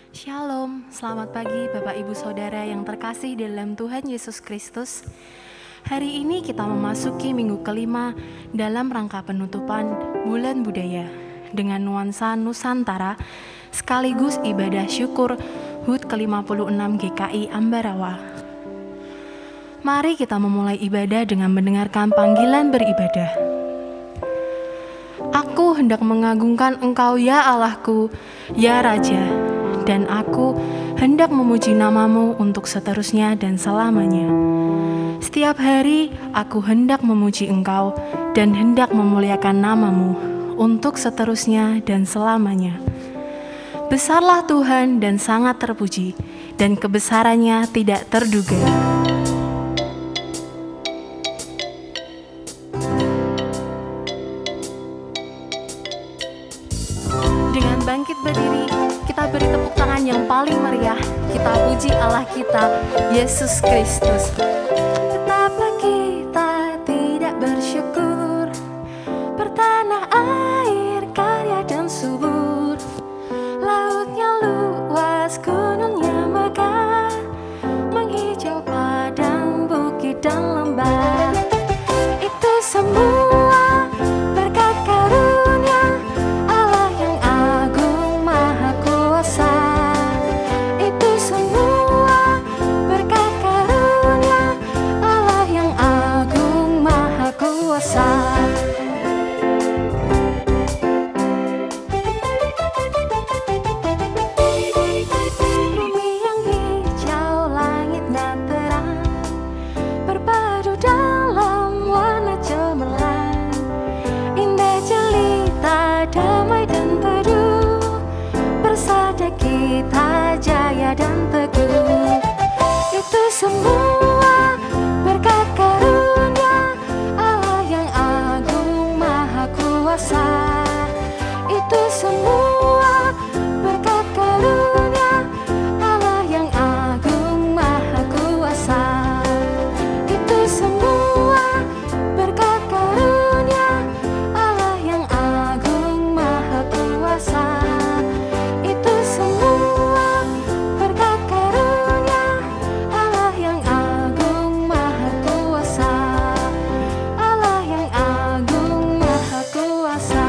Shalom, selamat pagi Bapak Ibu Saudara yang terkasih dalam Tuhan Yesus Kristus. Hari ini kita memasuki minggu kelima dalam rangka penutupan Bulan Budaya dengan nuansa Nusantara sekaligus ibadah syukur HUT ke-56 GKI Ambarawa. Mari kita memulai ibadah dengan mendengarkan panggilan beribadah. Aku hendak mengagungkan Engkau ya Allahku, ya Raja, dan aku hendak memuji namamu untuk seterusnya dan selamanya. Setiap hari aku hendak memuji Engkau dan hendak memuliakan namamu untuk seterusnya dan selamanya. Besarlah Tuhan dan sangat terpuji, dan kebesarannya tidak terduga. Dengan bangkit berdiri, kita beri tepuk tangan yang paling meriah. Kita puji Allah kita, Yesus Kristus. Betapa kita tidak bersyukur, bertanah air kaya dan subur, lautnya luas, gunungnya megah, menghijau padang, bukit dan lembah. Itu semua berkat karunia Allah yang agung maha kuasa. Itu semua berkat karunia Allah yang agung maha kuasa. Bumi yang hijau, langitnya terang, berpadu dalam warna cemerlang, indah jelita, damai dan teduh, bersada kita jaya dan teguh. Itu semua berkat karunia Allah yang agung maha kuasa. Itu semua berkat karunia Allah yang agung maha kuasa. Itu semua berkat karunia Allah yang agung maha kuasa. Itu semua berkat karunia Allah yang agung maha kuasa. Allah yang agung maha kuasa.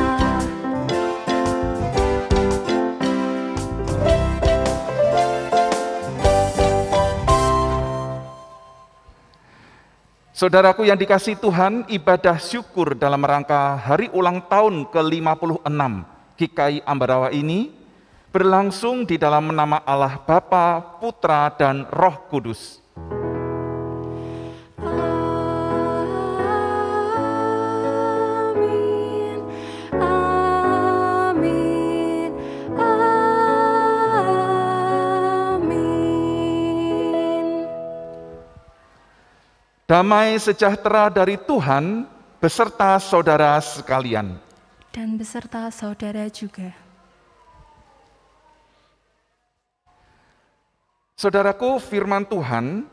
Saudaraku yang dikasihi Tuhan, ibadah syukur dalam rangka hari ulang tahun ke-56 GKI Ambarawa ini berlangsung di dalam nama Allah Bapa, Putra, dan Roh Kudus. Amin, amin, amin. Damai sejahtera dari Tuhan beserta saudara sekalian. Dan beserta saudara juga. Saudaraku, firman Tuhan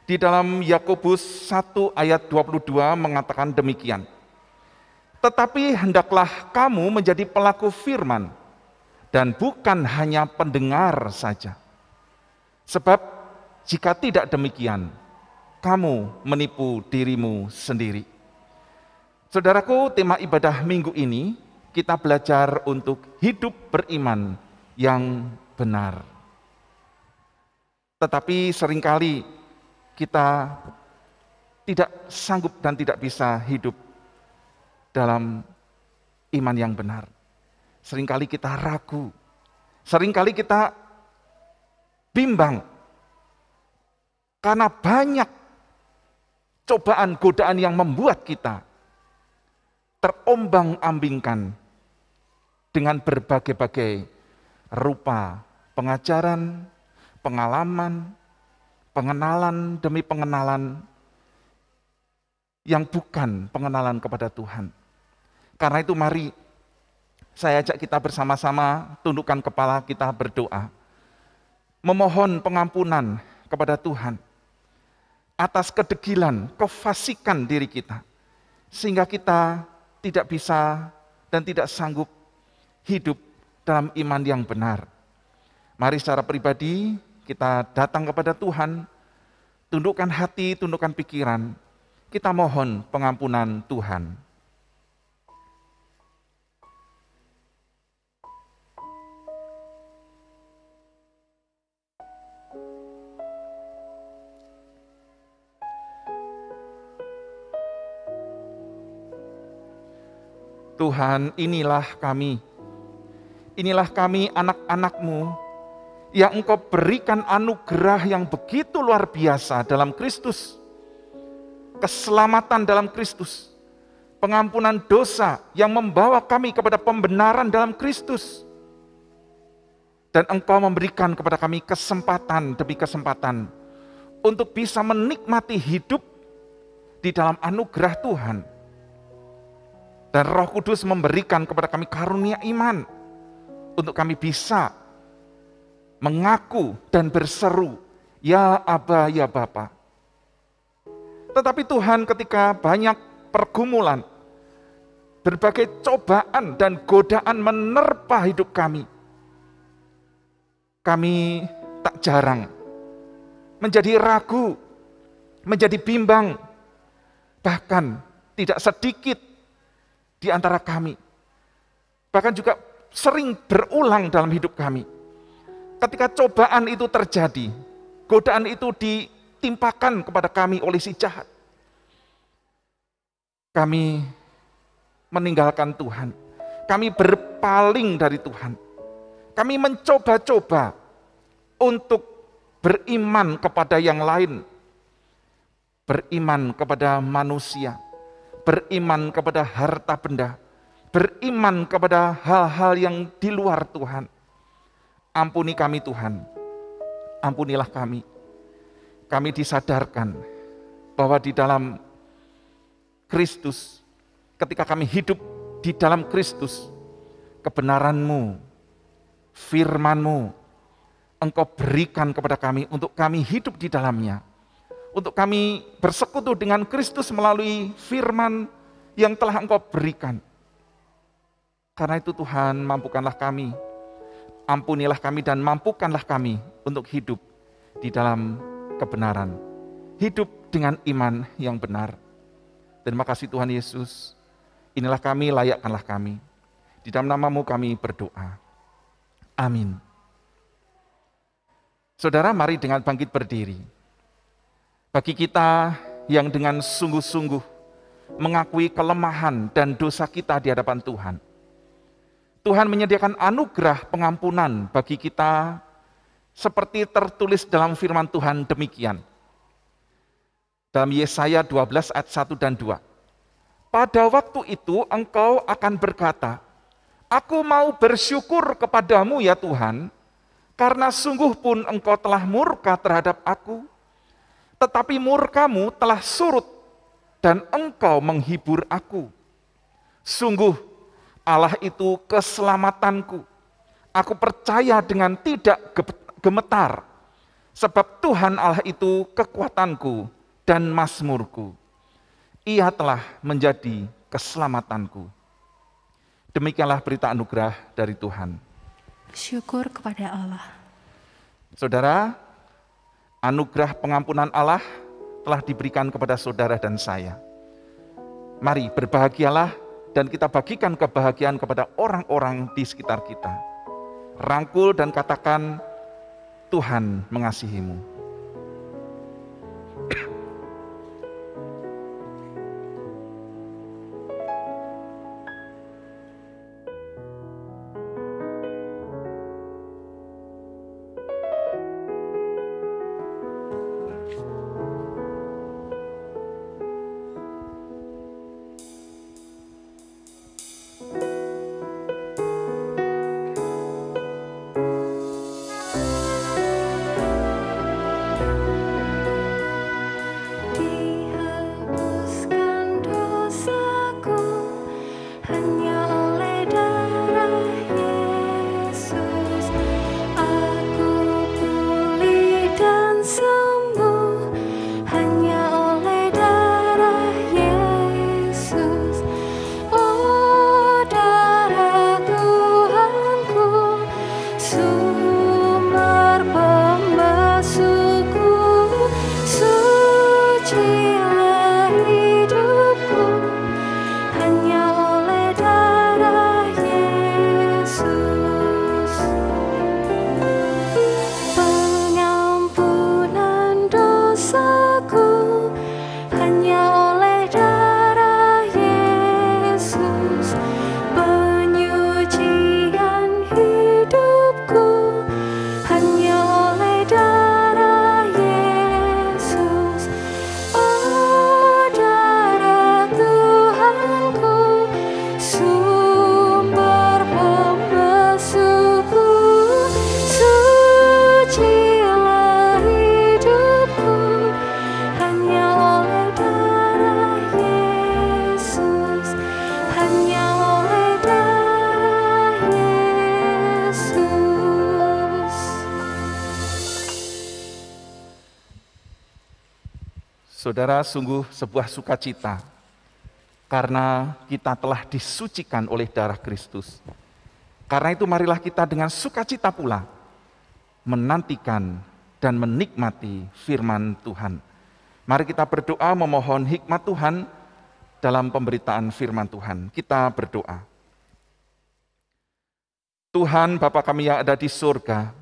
di dalam Yakobus 1 ayat 22 mengatakan demikian. Tetapi hendaklah kamu menjadi pelaku firman dan bukan hanya pendengar saja. Sebab jika tidak demikian, kamu menipu dirimu sendiri. Saudaraku, tema ibadah minggu ini kita belajar untuk hidup beriman yang benar. Tetapi seringkali kita tidak sanggup dan tidak bisa hidup dalam iman yang benar. Seringkali kita ragu, seringkali kita bimbang karena banyak cobaan, godaan yang membuat kita terombang-ambingkan dengan berbagai-bagai rupa pengajaran, pengalaman, pengenalan demi pengenalan yang bukan pengenalan kepada Tuhan. Karena itu mari saya ajak kita bersama-sama tundukkan kepala, kita berdoa, memohon pengampunan kepada Tuhan atas kedegilan, kefasikan diri kita, sehingga kita tidak bisa dan tidak sanggup hidup dalam iman yang benar. Mari secara pribadi kita datang kepada Tuhan, tundukkan hati, tundukkan pikiran, kita mohon pengampunan Tuhan. Tuhan, inilah kami anak-anak-Mu yang Engkau berikan anugerah yang begitu luar biasa dalam Kristus, keselamatan dalam Kristus, pengampunan dosa yang membawa kami kepada pembenaran dalam Kristus, dan Engkau memberikan kepada kami kesempatan demi kesempatan untuk bisa menikmati hidup di dalam anugerah Tuhan. Dan Roh Kudus memberikan kepada kami karunia iman untuk kami bisa mengaku dan berseru, ya Aba, ya Bapa. Tetapi Tuhan, ketika banyak pergumulan, berbagai cobaan dan godaan menerpa hidup kami tak jarang menjadi ragu, menjadi bimbang, bahkan tidak sedikit di antara kami, bahkan juga sering berulang dalam hidup kami. Ketika cobaan itu terjadi, godaan itu ditimpakan kepada kami oleh si jahat, kami meninggalkan Tuhan, kami berpaling dari Tuhan, kami mencoba-coba untuk beriman kepada yang lain, beriman kepada manusia, beriman kepada harta benda, beriman kepada hal-hal yang di luar Tuhan. Ampuni kami Tuhan, ampunilah kami. Kami disadarkan bahwa di dalam Kristus, ketika kami hidup di dalam Kristus, kebenaran-Mu, firman-Mu, Engkau berikan kepada kami untuk kami hidup di dalamnya, untuk kami bersekutu dengan Kristus melalui firman yang telah Engkau berikan. Karena itu Tuhan, mampukanlah kami, ampunilah kami dan mampukanlah kami untuk hidup di dalam kebenaran, hidup dengan iman yang benar. Terima kasih Tuhan Yesus, inilah kami, layakkanlah kami. Di dalam nama-Mu kami berdoa. Amin. Saudara, mari dengan bangkit berdiri. Bagi kita yang dengan sungguh-sungguh mengakui kelemahan dan dosa kita di hadapan Tuhan, Tuhan menyediakan anugerah pengampunan bagi kita seperti tertulis dalam firman Tuhan demikian. Dalam Yesaya 12 ayat 1 dan 2. Pada waktu itu engkau akan berkata, aku mau bersyukur kepadamu ya Tuhan, karena sungguh pun engkau telah murka terhadap aku, tetapi murkamu telah surut dan engkau menghibur aku. Sungguh Allah itu keselamatanku. Aku percaya dengan tidak gemetar, sebab Tuhan Allah itu kekuatanku dan mazmurku. Ia telah menjadi keselamatanku. Demikianlah berita anugerah dari Tuhan. Syukur kepada Allah. Saudara, anugerah pengampunan Allah telah diberikan kepada saudara dan saya. Mari berbahagialah dan kita bagikan kebahagiaan kepada orang-orang di sekitar kita. Rangkul dan katakan, Tuhan mengasihimu. Saudara, sungguh sebuah sukacita karena kita telah disucikan oleh darah Kristus. Karena itu marilah kita dengan sukacita pula menantikan dan menikmati firman Tuhan. Mari kita berdoa memohon hikmat Tuhan dalam pemberitaan firman Tuhan. Kita berdoa. Tuhan Bapa kami yang ada di surga,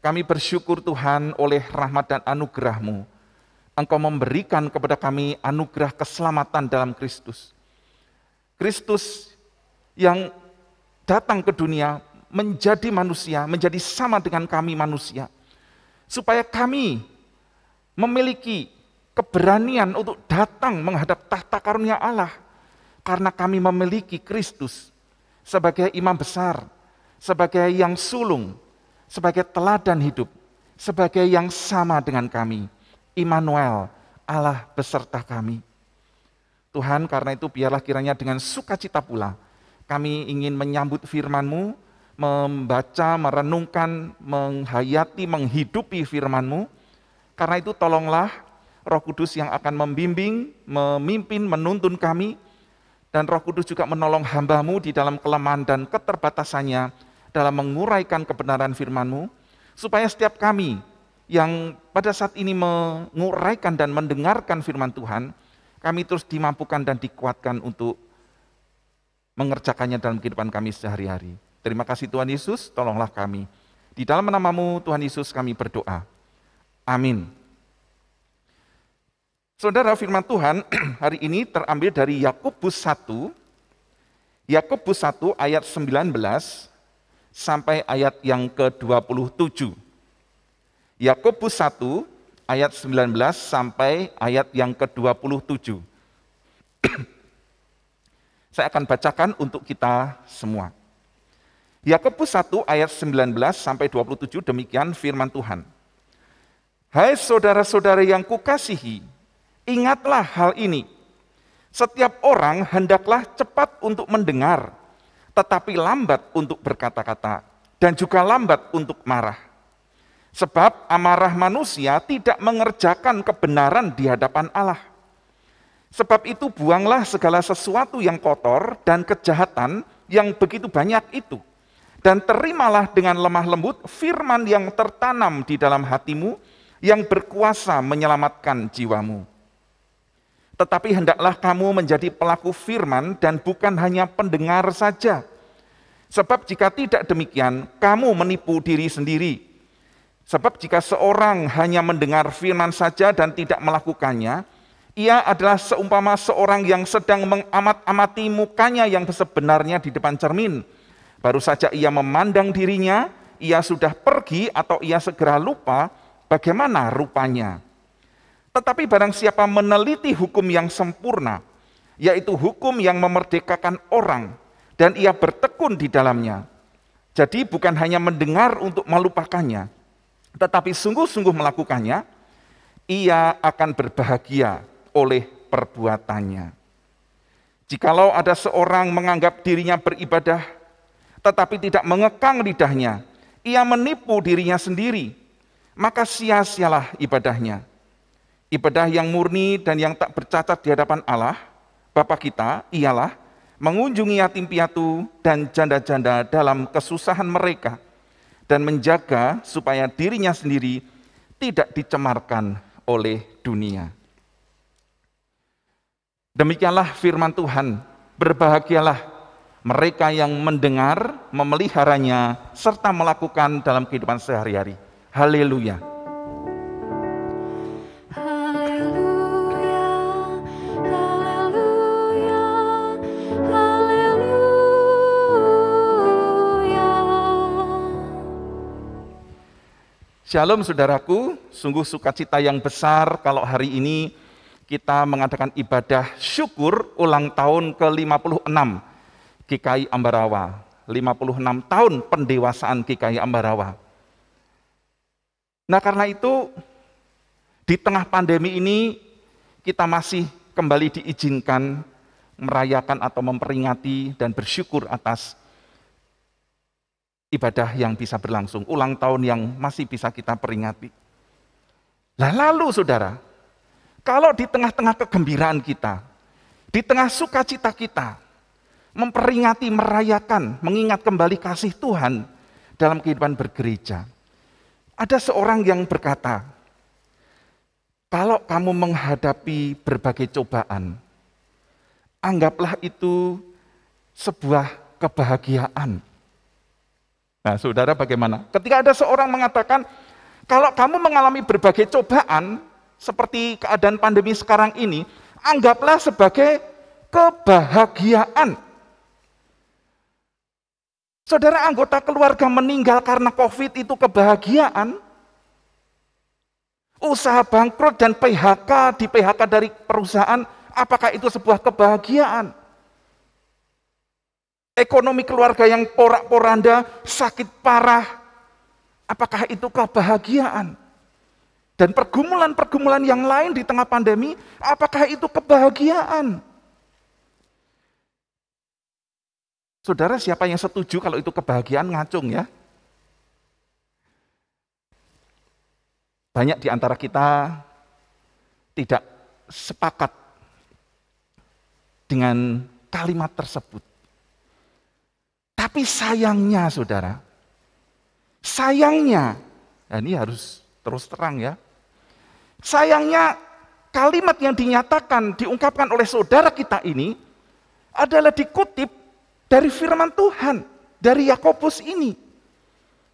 kami bersyukur Tuhan oleh rahmat dan anugerah-Mu. Engkau memberikan kepada kami anugerah keselamatan dalam Kristus. Kristus yang datang ke dunia menjadi manusia, menjadi sama dengan kami manusia. Supaya kami memiliki keberanian untuk datang menghadap tahta karunia Allah. Karena kami memiliki Kristus sebagai imam besar, sebagai yang sulung, sebagai teladan hidup, sebagai yang sama dengan kami. Immanuel, Allah beserta kami. Tuhan, karena itu biarlah kiranya dengan sukacita pula kami ingin menyambut firman-Mu, membaca, merenungkan, menghayati, menghidupi firman-Mu. Karena itu tolonglah Roh Kudus yang akan membimbing, memimpin, menuntun kami, dan Roh Kudus juga menolong hamba-Mu di dalam kelemahan dan keterbatasannya dalam menguraikan kebenaran firman-Mu, supaya setiap kami yang pada saat ini menguraikan dan mendengarkan firman Tuhan, kami terus dimampukan dan dikuatkan untuk mengerjakannya dalam kehidupan kami sehari-hari. Terima kasih Tuhan Yesus, tolonglah kami. Di dalam nama-Mu Tuhan Yesus kami berdoa. Amin. Saudara, firman Tuhan hari ini terambil dari Yakobus 1, Yakobus 1 ayat 19 sampai ayat yang ke-27. Yakobus 1 ayat 19 sampai ayat yang ke-27. Saya akan bacakan untuk kita semua. Yakobus 1 ayat 19 sampai 27, demikian firman Tuhan. Hai saudara-saudara yang kukasihi, ingatlah hal ini. Setiap orang hendaklah cepat untuk mendengar, tetapi lambat untuk berkata-kata, dan juga lambat untuk marah. Sebab amarah manusia tidak mengerjakan kebenaran di hadapan Allah. Sebab itu buanglah segala sesuatu yang kotor dan kejahatan yang begitu banyak itu. Dan terimalah dengan lemah lembut firman yang tertanam di dalam hatimu, yang berkuasa menyelamatkan jiwamu. Tetapi hendaklah kamu menjadi pelaku firman dan bukan hanya pendengar saja. Sebab jika tidak demikian, kamu menipu diri sendiri. Sebab jika seorang hanya mendengar firman saja dan tidak melakukannya, ia adalah seumpama seorang yang sedang mengamat-amati mukanya yang sebenarnya di depan cermin. Baru saja ia memandang dirinya, ia sudah pergi atau ia segera lupa bagaimana rupanya. Tetapi barang siapa meneliti hukum yang sempurna, yaitu hukum yang memerdekakan orang, dan ia bertekun di dalamnya. Jadi bukan hanya mendengar untuk melupakannya, tetapi sungguh-sungguh melakukannya, ia akan berbahagia oleh perbuatannya. Jikalau ada seorang menganggap dirinya beribadah, tetapi tidak mengekang lidahnya, ia menipu dirinya sendiri, maka sia-sialah ibadahnya. Ibadah yang murni dan yang tak bercacat di hadapan Allah, Bapa kita, ialah mengunjungi yatim piatu dan janda-janda dalam kesusahan mereka, dan menjaga supaya dirinya sendiri tidak dicemarkan oleh dunia. Demikianlah firman Tuhan, berbahagialah mereka yang mendengar, memeliharanya, serta melakukan dalam kehidupan sehari-hari. Haleluya. Shalom saudaraku, sungguh sukacita yang besar kalau hari ini kita mengadakan ibadah syukur ulang tahun ke-56 GKI Ambarawa. 56 tahun pendewasaan GKI Ambarawa. Nah karena itu, di tengah pandemi ini kita masih kembali diizinkan merayakan atau memperingati dan bersyukur atas ibadah yang bisa berlangsung, ulang tahun yang masih bisa kita peringati. Lalu saudara, Kalau di tengah-tengah kegembiraan kita, di tengah sukacita kita, memperingati, merayakan, mengingat kembali kasih Tuhan dalam kehidupan bergereja, ada seorang yang berkata, kalau kamu menghadapi berbagai cobaan, anggaplah itu sebuah kebahagiaan. Nah, saudara bagaimana? Ketika ada seorang mengatakan, kalau kamu mengalami berbagai cobaan, seperti keadaan pandemi sekarang ini, anggaplah sebagai kebahagiaan. Saudara, anggota keluarga meninggal karena COVID itu kebahagiaan. Usaha bangkrut dan PHK, di PHK dari perusahaan, apakah itu sebuah kebahagiaan? Ekonomi keluarga yang porak-poranda, sakit parah, apakah itu kebahagiaan? Dan pergumulan-pergumulan yang lain di tengah pandemi, apakah itu kebahagiaan? Saudara, siapa yang setuju kalau itu kebahagiaan? Ngacung ya. Banyak di antara kita tidak sepakat dengan kalimat tersebut. Tapi sayangnya saudara, sayangnya, nah ini harus terus terang ya, sayangnya kalimat yang dinyatakan, diungkapkan oleh saudara kita ini adalah dikutip dari firman Tuhan, dari Yakobus ini,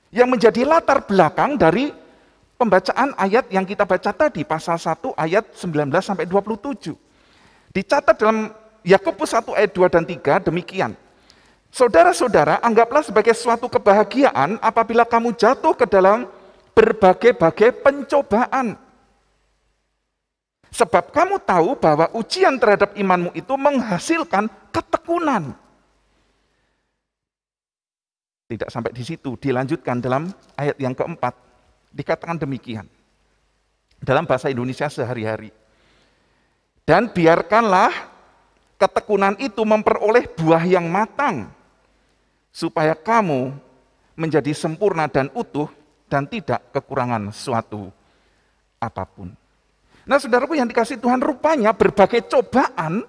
yang menjadi latar belakang dari pembacaan ayat yang kita baca tadi, pasal 1 ayat 19-27. Dicatat dalam Yakobus 1 ayat 2 dan 3 demikian. Saudara-saudara, anggaplah sebagai suatu kebahagiaan apabila kamu jatuh ke dalam berbagai-bagai pencobaan. Sebab kamu tahu bahwa ujian terhadap imanmu itu menghasilkan ketekunan. Tidak sampai di situ, dilanjutkan dalam ayat yang keempat. Dikatakan demikian. Dalam bahasa Indonesia sehari-hari. Dan biarkanlah ketekunan itu memperoleh buah yang matang, supaya kamu menjadi sempurna dan utuh dan tidak kekurangan suatu apapun. Nah, saudaraku yang dikasih Tuhan, rupanya berbagai cobaan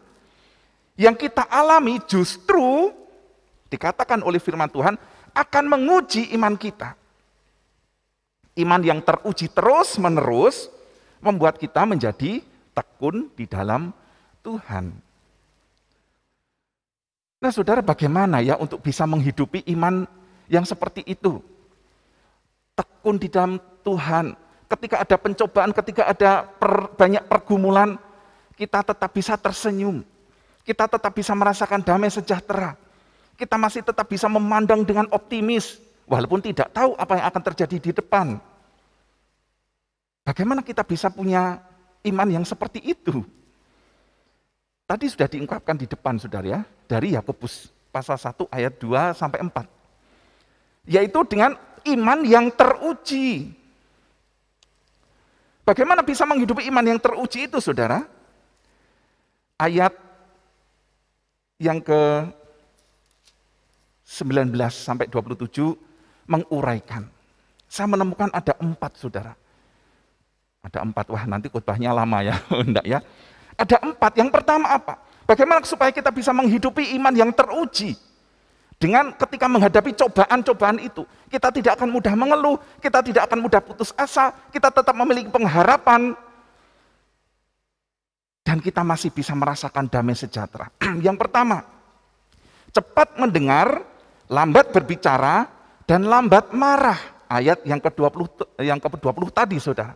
yang kita alami justru dikatakan oleh firman Tuhan akan menguji iman kita. Iman yang teruji terus-menerus membuat kita menjadi tekun di dalam Tuhan. Nah, saudara, bagaimana ya untuk bisa menghidupi iman yang seperti itu? Tekun di dalam Tuhan. Ketika ada pencobaan, ketika ada banyak pergumulan, kita tetap bisa tersenyum. Kita tetap bisa merasakan damai sejahtera. Kita masih tetap bisa memandang dengan optimis, walaupun tidak tahu apa yang akan terjadi di depan. Bagaimana kita bisa punya iman yang seperti itu? Tadi sudah diungkapkan di depan, saudara ya, dari Yakobus pasal 1 ayat 2 sampai 4. Yaitu dengan iman yang teruji. Bagaimana bisa menghidupi iman yang teruji itu, saudara? Ayat yang ke 19 sampai 27 menguraikan. Saya menemukan ada 4, saudara. Ada 4, wah nanti khotbahnya lama ya, enggak ya. Ada 4, yang pertama apa? Bagaimana supaya kita bisa menghidupi iman yang teruji? Dengan ketika menghadapi cobaan-cobaan itu, kita tidak akan mudah mengeluh, kita tidak akan mudah putus asa, kita tetap memiliki pengharapan, dan kita masih bisa merasakan damai sejahtera. Yang pertama, cepat mendengar, lambat berbicara, dan lambat marah. Ayat yang ke-20 tadi, saudara.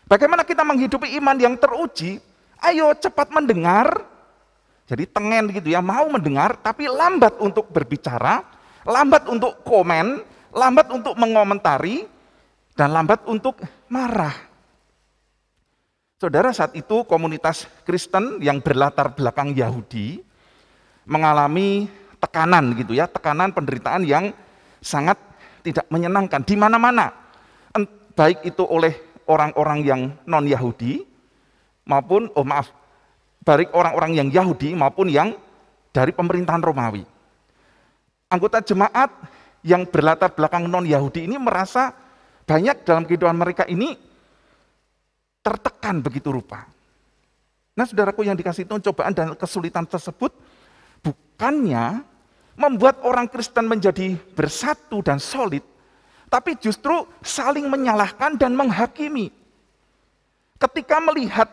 Bagaimana kita menghidupi iman yang teruji? Ayo cepat mendengar, jadi tengen gitu ya, mau mendengar, tapi lambat untuk berbicara, lambat untuk komen, lambat untuk mengomentari, dan lambat untuk marah. Saudara, saat itu komunitas Kristen yang berlatar belakang Yahudi mengalami tekanan gitu ya, tekanan penderitaan yang sangat tidak menyenangkan di mana-mana. Baik itu oleh orang-orang yang non-Yahudi maupun baik orang-orang yang Yahudi maupun yang dari pemerintahan Romawi. Anggota jemaat yang berlatar belakang non-Yahudi ini merasa banyak dalam kehidupan mereka ini tertekan begitu rupa. Nah saudaraku yang dikasihi Tuhan, cobaan dan kesulitan tersebut bukannya membuat orang Kristen menjadi bersatu dan solid, tapi justru saling menyalahkan dan menghakimi. Ketika melihat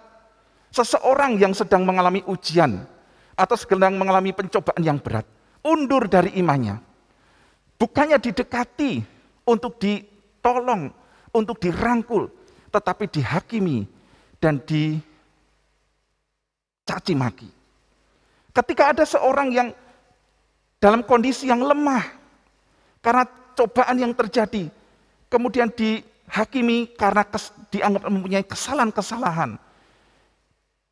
seseorang yang sedang mengalami ujian atau sedang mengalami pencobaan yang berat, undur dari imannya, bukannya didekati untuk ditolong, untuk dirangkul, tetapi dihakimi dan dicaci maki. Ketika ada seorang yang dalam kondisi yang lemah karena cobaan yang terjadi, kemudian dihakimi karena dianggap mempunyai kesalahan-kesalahan,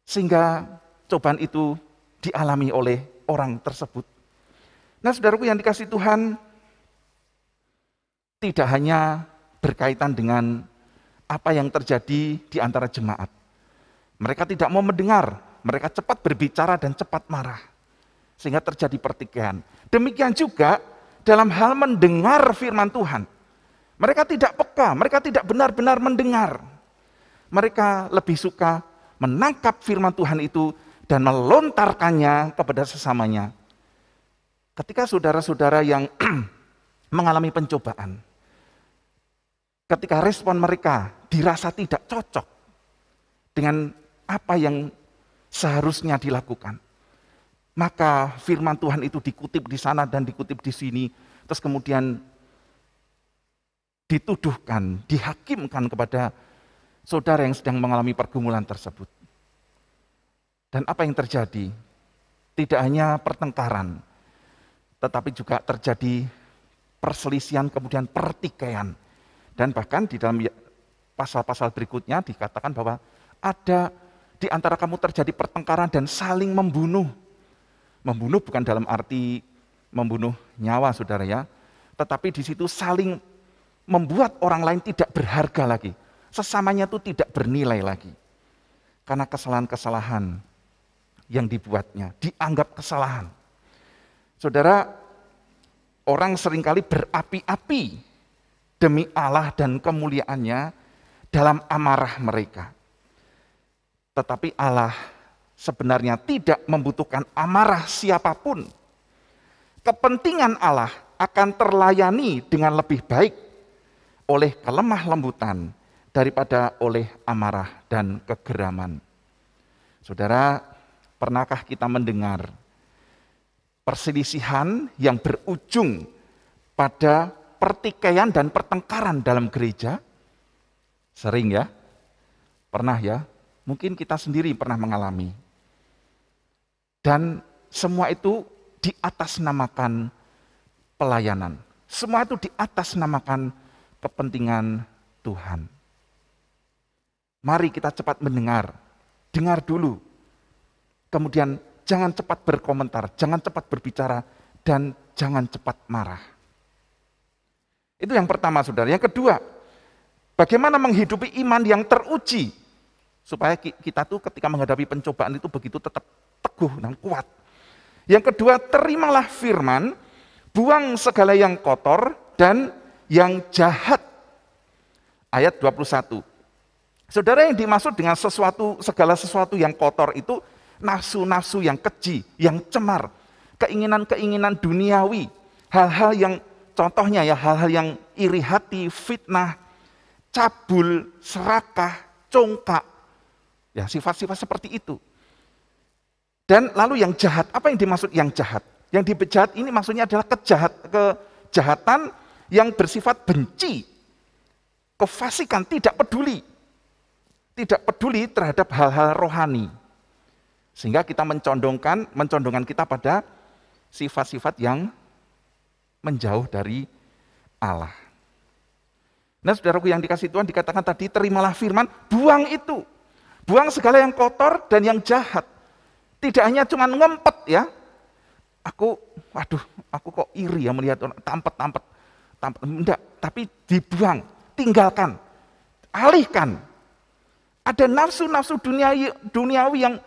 sehingga cobaan itu dialami oleh orang tersebut. Nah saudaraku yang dikasihi Tuhan, tidak hanya berkaitan dengan apa yang terjadi di antara jemaat. Mereka tidak mau mendengar, mereka cepat berbicara dan cepat marah, sehingga terjadi pertikaian. Demikian juga dalam hal mendengar firman Tuhan. Mereka tidak peka, mereka tidak benar-benar mendengar. Mereka lebih suka menangkap firman Tuhan itu dan melontarkannya kepada sesamanya. Ketika saudara-saudara yang mengalami pencobaan, ketika respon mereka dirasa tidak cocok dengan apa yang seharusnya dilakukan, maka firman Tuhan itu dikutip di sana dan dikutip di sini, terus kemudian dituduhkan, dihakimkan kepada saudara yang sedang mengalami pergumulan tersebut. Dan apa yang terjadi? Tidak hanya pertengkaran, tetapi juga terjadi perselisihan, kemudian pertikaian. Dan bahkan di dalam pasal-pasal berikutnya dikatakan bahwa ada di antara kamu terjadi pertengkaran dan saling membunuh. Membunuh bukan dalam arti membunuh nyawa saudara ya, tetapi di situ saling membuat orang lain tidak berharga lagi. Sesamanya itu tidak bernilai lagi. Karena kesalahan-kesalahan yang dibuatnya, dianggap kesalahan. Saudara, orang seringkali berapi-api demi Allah dan kemuliaannya dalam amarah mereka. Tetapi Allah sebenarnya tidak membutuhkan amarah siapapun. Kepentingan Allah akan terlayani dengan lebih baik oleh kelemah lembutan daripada oleh amarah dan kegeraman. Saudara, pernahkah kita mendengar perselisihan yang berujung pada pertikaian dan pertengkaran dalam gereja? Sering ya? Pernah ya? Mungkin kita sendiri pernah mengalami. Dan semua itu diatasnamakan pelayanan. Semua itu diatasnamakan kepentingan Tuhan. Mari kita cepat mendengar. Dengar dulu. Kemudian jangan cepat berkomentar, jangan cepat berbicara, dan jangan cepat marah. Itu yang pertama, saudara. Yang kedua, bagaimana menghidupi iman yang teruji, supaya kita tuh ketika menghadapi pencobaan itu begitu tetap teguh dan kuat. Yang kedua, terimalah firman, buang segala yang kotor dan yang jahat. Ayat 21. Saudara, yang dimaksud dengan segala sesuatu yang kotor itu nafsu-nafsu yang keji, yang cemar, keinginan-keinginan duniawi, hal-hal yang contohnya ya, hal-hal yang iri hati, fitnah, cabul, serakah, congkak, ya sifat-sifat seperti itu. Dan lalu yang jahat, apa yang dimaksud yang jahat? Yang dibejahat ini maksudnya adalah kejahatan yang bersifat benci, kefasikan, tidak peduli terhadap hal-hal rohani. Sehingga kita mencondongkan kita pada sifat-sifat yang menjauh dari Allah. Nah saudaraku yang dikasihi Tuhan, dikatakan tadi terimalah firman, buang itu. Buang segala yang kotor dan yang jahat. Tidak hanya cuma ngempet ya. Aku kok iri ya melihat orang tampet. Enggak, tapi dibuang, tinggalkan, alihkan. Ada nafsu-nafsu duniawi yang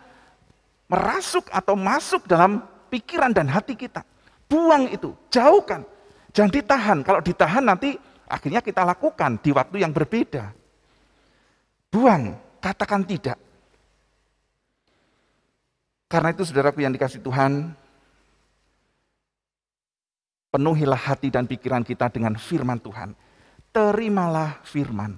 merasuk atau masuk dalam pikiran dan hati kita. Buang itu, jauhkan. Jangan ditahan. Kalau ditahan nanti akhirnya kita lakukan di waktu yang berbeda. Buang, katakan tidak. Karena itu saudaraku yang dikasihi Tuhan, penuhilah hati dan pikiran kita dengan firman Tuhan. Terimalah firman.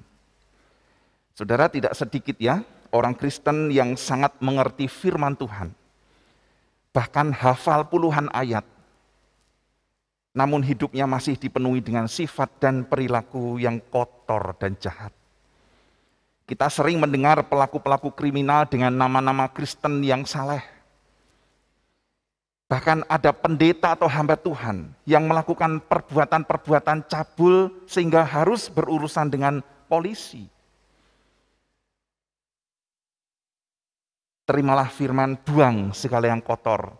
Saudara, tidak sedikit ya orang Kristen yang sangat mengerti firman Tuhan. Bahkan hafal puluhan ayat. Namun hidupnya masih dipenuhi dengan sifat dan perilaku yang kotor dan jahat. Kita sering mendengar pelaku-pelaku kriminal dengan nama-nama Kristen yang saleh. Bahkan ada pendeta atau hamba Tuhan yang melakukan perbuatan-perbuatan cabul sehingga harus berurusan dengan polisi. Terimalah firman, buang segala yang kotor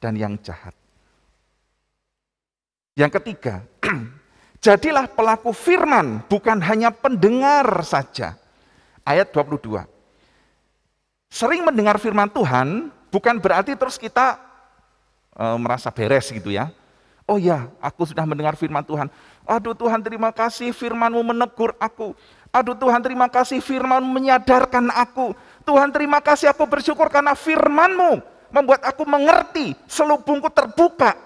dan yang jahat. Yang ketiga, jadilah pelaku firman, bukan hanya pendengar saja. Ayat 22. Sering mendengar firman Tuhan bukan berarti terus kita merasa beres gitu ya. Oh ya, aku sudah mendengar firman Tuhan. Aduh Tuhan, terima kasih firman-Mu menegur aku. Aduh Tuhan, terima kasih firman-Mu menyadarkan aku. Tuhan, terima kasih, aku bersyukur karena firman-Mu membuat aku mengerti, selubungku terbuka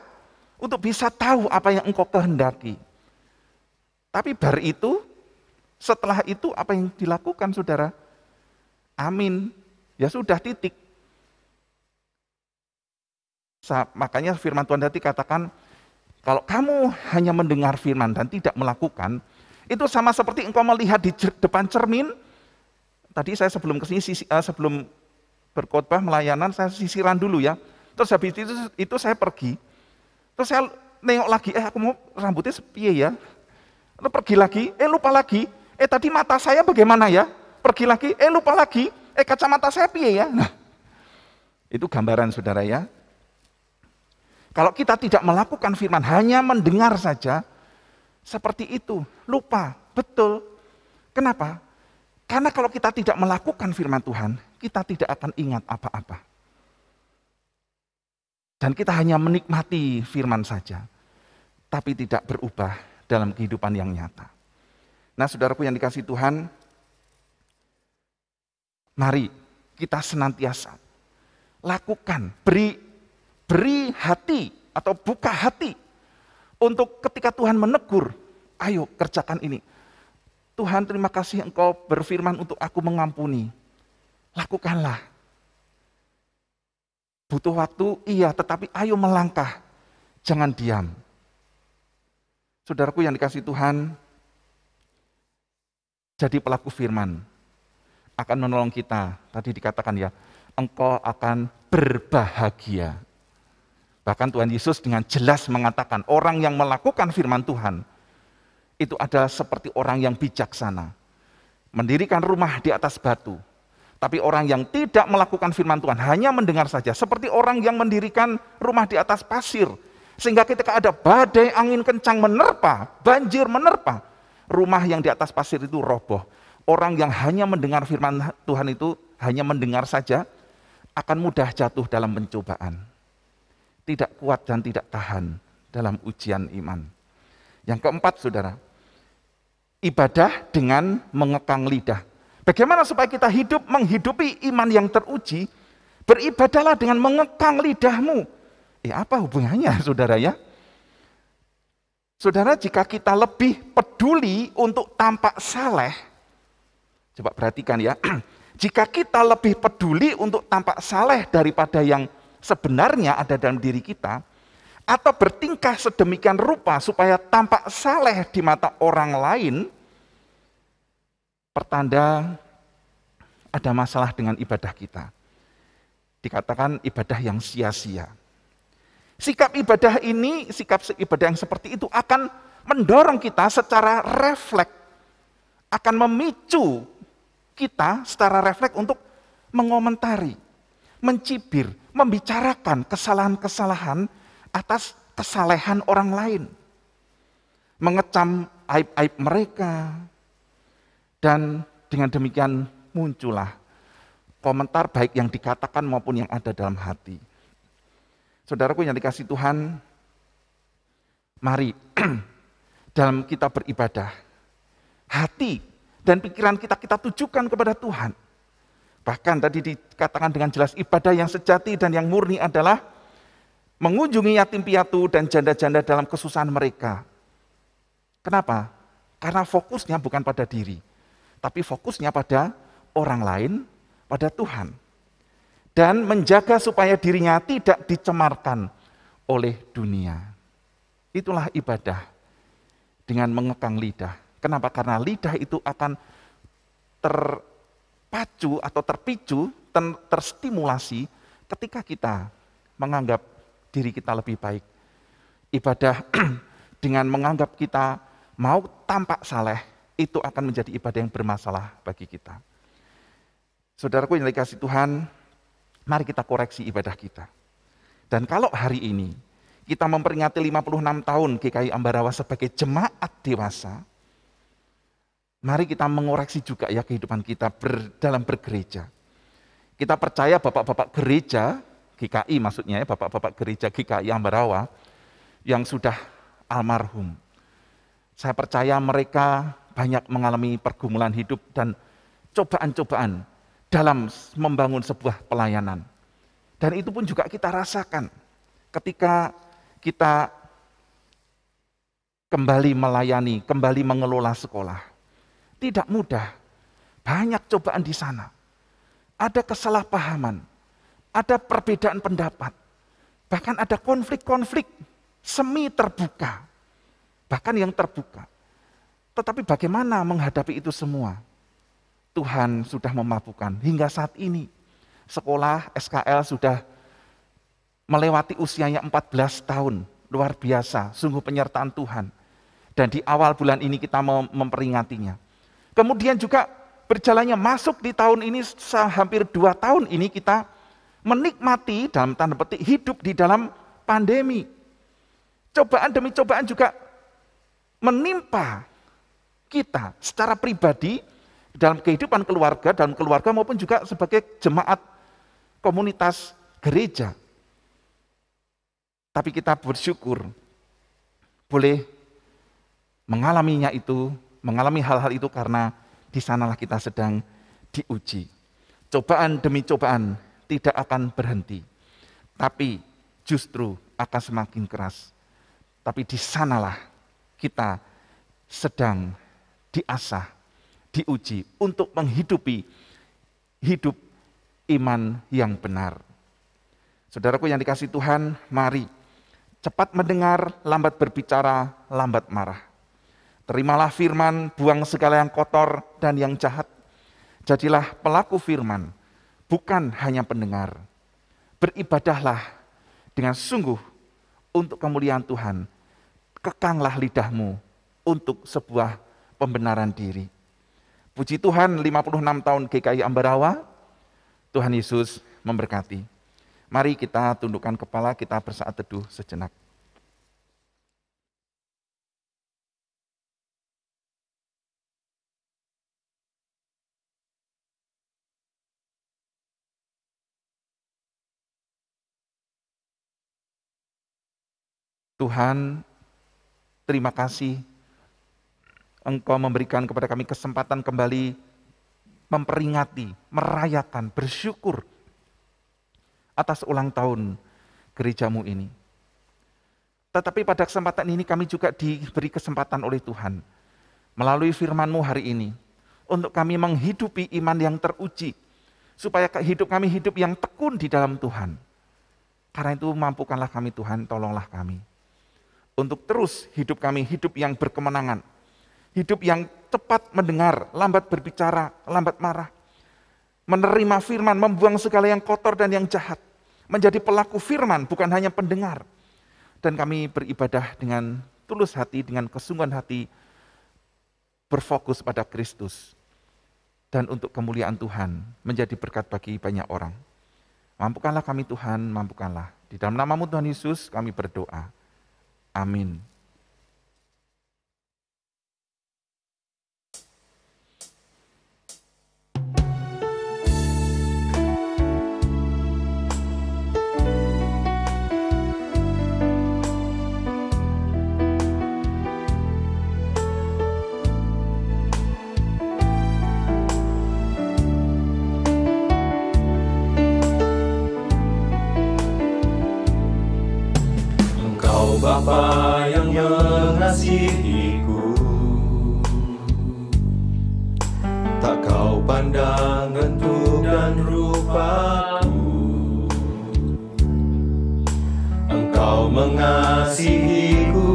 untuk bisa tahu apa yang Engkau kehendaki. Tapi setelah itu apa yang dilakukan saudara? Amin. Ya sudah, titik. Makanya firman Tuhan tadi katakan, kalau kamu hanya mendengar firman dan tidak melakukan, itu sama seperti engkau melihat di depan cermin. Tadi saya sebelum kesini, sebelum berkhotbah melayanan, saya sisiran dulu ya. Terus habis itu saya pergi. Terus saya nengok lagi, aku mau rambutnya sepiye ya. Lalu pergi lagi, lupa lagi. Tadi mata saya bagaimana ya? Pergi lagi, lupa lagi. Kacamata saya piye ya? Nah, itu gambaran saudara ya. Kalau kita tidak melakukan firman, hanya mendengar saja, seperti itu, lupa, betul. Kenapa? Karena kalau kita tidak melakukan firman Tuhan, kita tidak akan ingat apa-apa. Dan kita hanya menikmati firman saja, tapi tidak berubah dalam kehidupan yang nyata. Nah, saudaraku yang dikasihi Tuhan, mari kita senantiasa lakukan, beri hati atau buka hati untuk ketika Tuhan menegur, ayo kerjakan ini. Tuhan, terima kasih Engkau berfirman untuk aku mengampuni. Lakukanlah. Butuh waktu, iya, tetapi ayo melangkah. Jangan diam. Saudaraku yang dikasihi Tuhan, jadi pelaku firman akan menolong kita. Tadi dikatakan ya, engkau akan berbahagia. Bahkan Tuhan Yesus dengan jelas mengatakan, orang yang melakukan firman Tuhan, itu adalah seperti orang yang bijaksana. Mendirikan rumah di atas batu. Tapi orang yang tidak melakukan firman Tuhan, hanya mendengar saja. Seperti orang yang mendirikan rumah di atas pasir. Sehingga ketika ada badai angin kencang menerpa, banjir menerpa, rumah yang di atas pasir itu roboh. Orang yang hanya mendengar firman Tuhan itu, hanya mendengar saja, akan mudah jatuh dalam pencobaan. Tidak kuat dan tidak tahan dalam ujian iman. Yang keempat saudara, ibadah dengan mengekang lidah. Bagaimana supaya kita menghidupi iman yang teruji? Beribadahlah dengan mengekang lidahmu. Apa hubungannya saudara ya? Saudara, jika kita lebih peduli untuk tampak saleh, coba perhatikan ya, jika kita lebih peduli untuk tampak saleh daripada yang sebenarnya ada dalam diri kita, atau bertingkah sedemikian rupa supaya tampak saleh di mata orang lain, pertanda ada masalah dengan ibadah kita. Dikatakan ibadah yang sia-sia. Sikap ibadah yang seperti itu akan mendorong kita secara refleks, akan memicu kita secara refleks untuk mengomentari, mencibir, membicarakan kesalahan-kesalahan atas kesalehan orang lain. Mengecam aib-aib mereka. Dan dengan demikian muncullah komentar baik yang dikatakan maupun yang ada dalam hati. Saudaraku yang dikasihi Tuhan, mari dalam kita beribadah, hati dan pikiran kita tujukan kepada Tuhan. Bahkan tadi dikatakan dengan jelas, ibadah yang sejati dan yang murni adalah mengunjungi yatim piatu dan janda-janda dalam kesusahan mereka. Kenapa? Karena fokusnya bukan pada diri, tapi fokusnya pada orang lain, pada Tuhan. Dan menjaga supaya dirinya tidak dicemarkan oleh dunia. Itulah ibadah dengan mengekang lidah. Kenapa? Karena lidah itu akan terpacu atau terpicu, terstimulasi ketika kita menganggap diri kita lebih baik. Ibadah dengan menganggap kita mau tampak saleh, itu akan menjadi ibadah yang bermasalah bagi kita. Saudaraku yang dikasihi Tuhan, mari kita koreksi ibadah kita. Dan kalau hari ini kita memperingati 56 tahun GKI Ambarawa sebagai jemaat dewasa, mari kita mengoreksi juga ya kehidupan kita dalam bergereja. Kita percaya bapak-bapak gereja, GKI maksudnya ya, bapak-bapak gereja GKI Ambarawa yang sudah almarhum. Saya percaya mereka banyak mengalami pergumulan hidup dan cobaan-cobaan dalam membangun sebuah pelayanan. Dan itu pun juga kita rasakan ketika kita kembali melayani, kembali mengelola sekolah. Tidak mudah, banyak cobaan di sana. Ada kesalahpahaman, ada perbedaan pendapat, bahkan ada konflik-konflik semi terbuka, bahkan yang terbuka. Tetapi bagaimana menghadapi itu semua? Tuhan sudah memampukan. Hingga saat ini, sekolah SKL sudah melewati usianya 14 tahun. Luar biasa, sungguh penyertaan Tuhan. Dan di awal bulan ini kita memperingatinya. Kemudian juga berjalannya masuk di tahun ini, hampir 2 tahun ini kita menikmati dalam tanda petik hidup di dalam pandemi. Cobaan demi cobaan juga menimpa kita secara pribadi, dalam kehidupan keluarga, dalam keluarga maupun juga sebagai jemaat komunitas gereja. Tapi kita bersyukur boleh mengalaminya itu, mengalami hal-hal itu karena di sanalah kita sedang diuji. Cobaan demi cobaan tidak akan berhenti, tapi justru akan semakin keras. Tapi di sanalah kita sedang diasah, diuji untuk menghidupi hidup iman yang benar. Saudaraku yang dikasihi Tuhan, mari cepat mendengar, lambat berbicara, lambat marah. Terimalah firman, buang segala yang kotor dan yang jahat. Jadilah pelaku firman, bukan hanya pendengar. Beribadahlah dengan sungguh untuk kemuliaan Tuhan. Kekanglah lidahmu untuk sebuah pembenaran diri. Puji Tuhan, 56 tahun GKI Ambarawa, Tuhan Yesus memberkati. Mari kita tundukkan kepala, kita bersaat teduh sejenak. Tuhan, terima kasih Engkau memberikan kepada kami kesempatan kembali memperingati, merayakan, bersyukur atas ulang tahun gerejamu ini. Tetapi pada kesempatan ini kami juga diberi kesempatan oleh Tuhan melalui firman-Mu hari ini untuk kami menghidupi iman yang teruji, supaya hidup kami hidup yang tekun di dalam Tuhan. Karena itu mampukanlah kami Tuhan, tolonglah kami untuk terus hidup kami hidup yang berkemenangan, hidup yang cepat mendengar, lambat berbicara, lambat marah, menerima firman, membuang segala yang kotor dan yang jahat, menjadi pelaku firman, bukan hanya pendengar. Dan kami beribadah dengan tulus hati, dengan kesungguhan hati, berfokus pada Kristus, dan untuk kemuliaan Tuhan, menjadi berkat bagi banyak orang. Mampukanlah kami Tuhan, mampukanlah. Di dalam nama-Mu Tuhan Yesus kami berdoa. Amin. Bapa yang mengasihiku, tak kau pandang bentuk dan rupaku. Engkau mengasihiku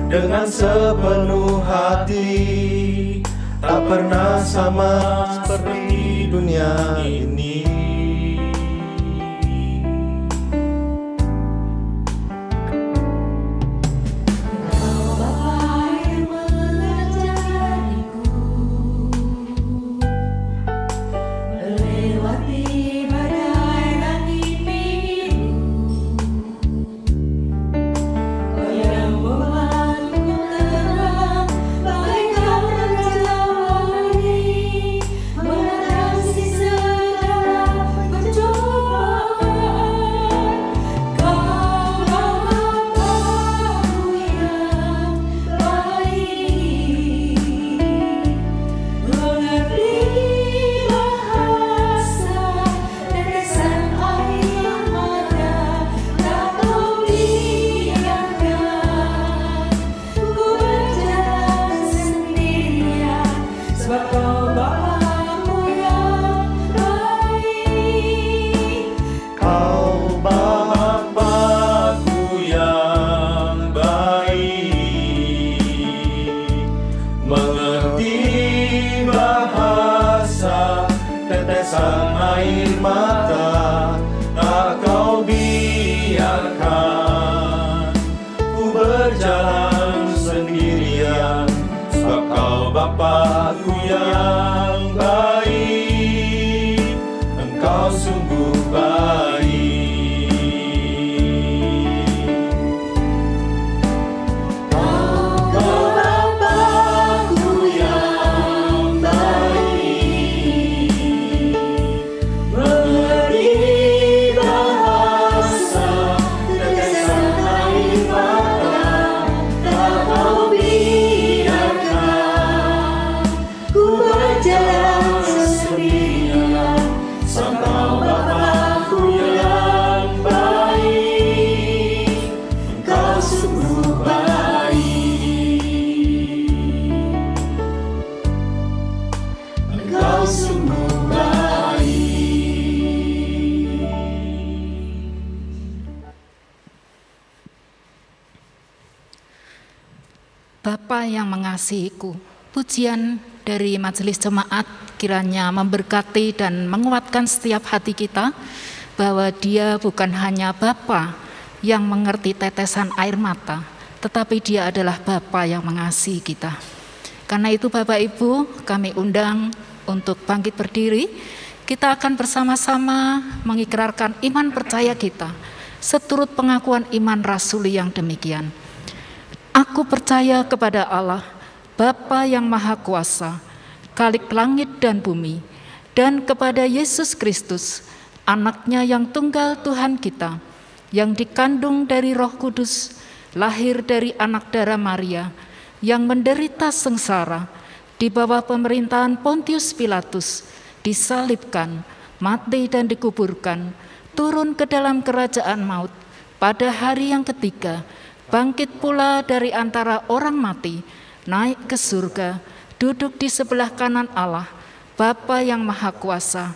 dengan sepenuh hati, tak pernah sama seperti dunia ini. Bapa-Ku yang baik, Engkau sungguh baik. Kau Bapa-Ku yang baik, mengerti bahasa tetesan air mata, tak kau jalan sendirian, Engkau Bapa-Ku yang baik, Engkau sungguh baik, Engkau sungguh baik. Bapa yang mengasihiku, pujian dari majelis jemaat kiranya memberkati dan menguatkan setiap hati kita bahwa Dia bukan hanya Bapa yang mengerti tetesan air mata, tetapi Dia adalah Bapa yang mengasihi kita. Karena itu Bapak Ibu, kami undang untuk bangkit berdiri. Kita akan bersama-sama mengikrarkan iman percaya kita seturut pengakuan iman rasuli yang demikian. Aku percaya kepada Allah, Bapa yang Maha Kuasa, Khalik langit dan bumi, dan kepada Yesus Kristus, Anak-Nya yang tunggal Tuhan kita, yang dikandung dari Roh Kudus, lahir dari anak darah Maria, yang menderita sengsara, di bawah pemerintahan Pontius Pilatus, disalibkan, mati dan dikuburkan, turun ke dalam kerajaan maut, pada hari yang ketiga, bangkit pula dari antara orang mati, naik ke surga, duduk di sebelah kanan Allah, Bapa yang Maha Kuasa,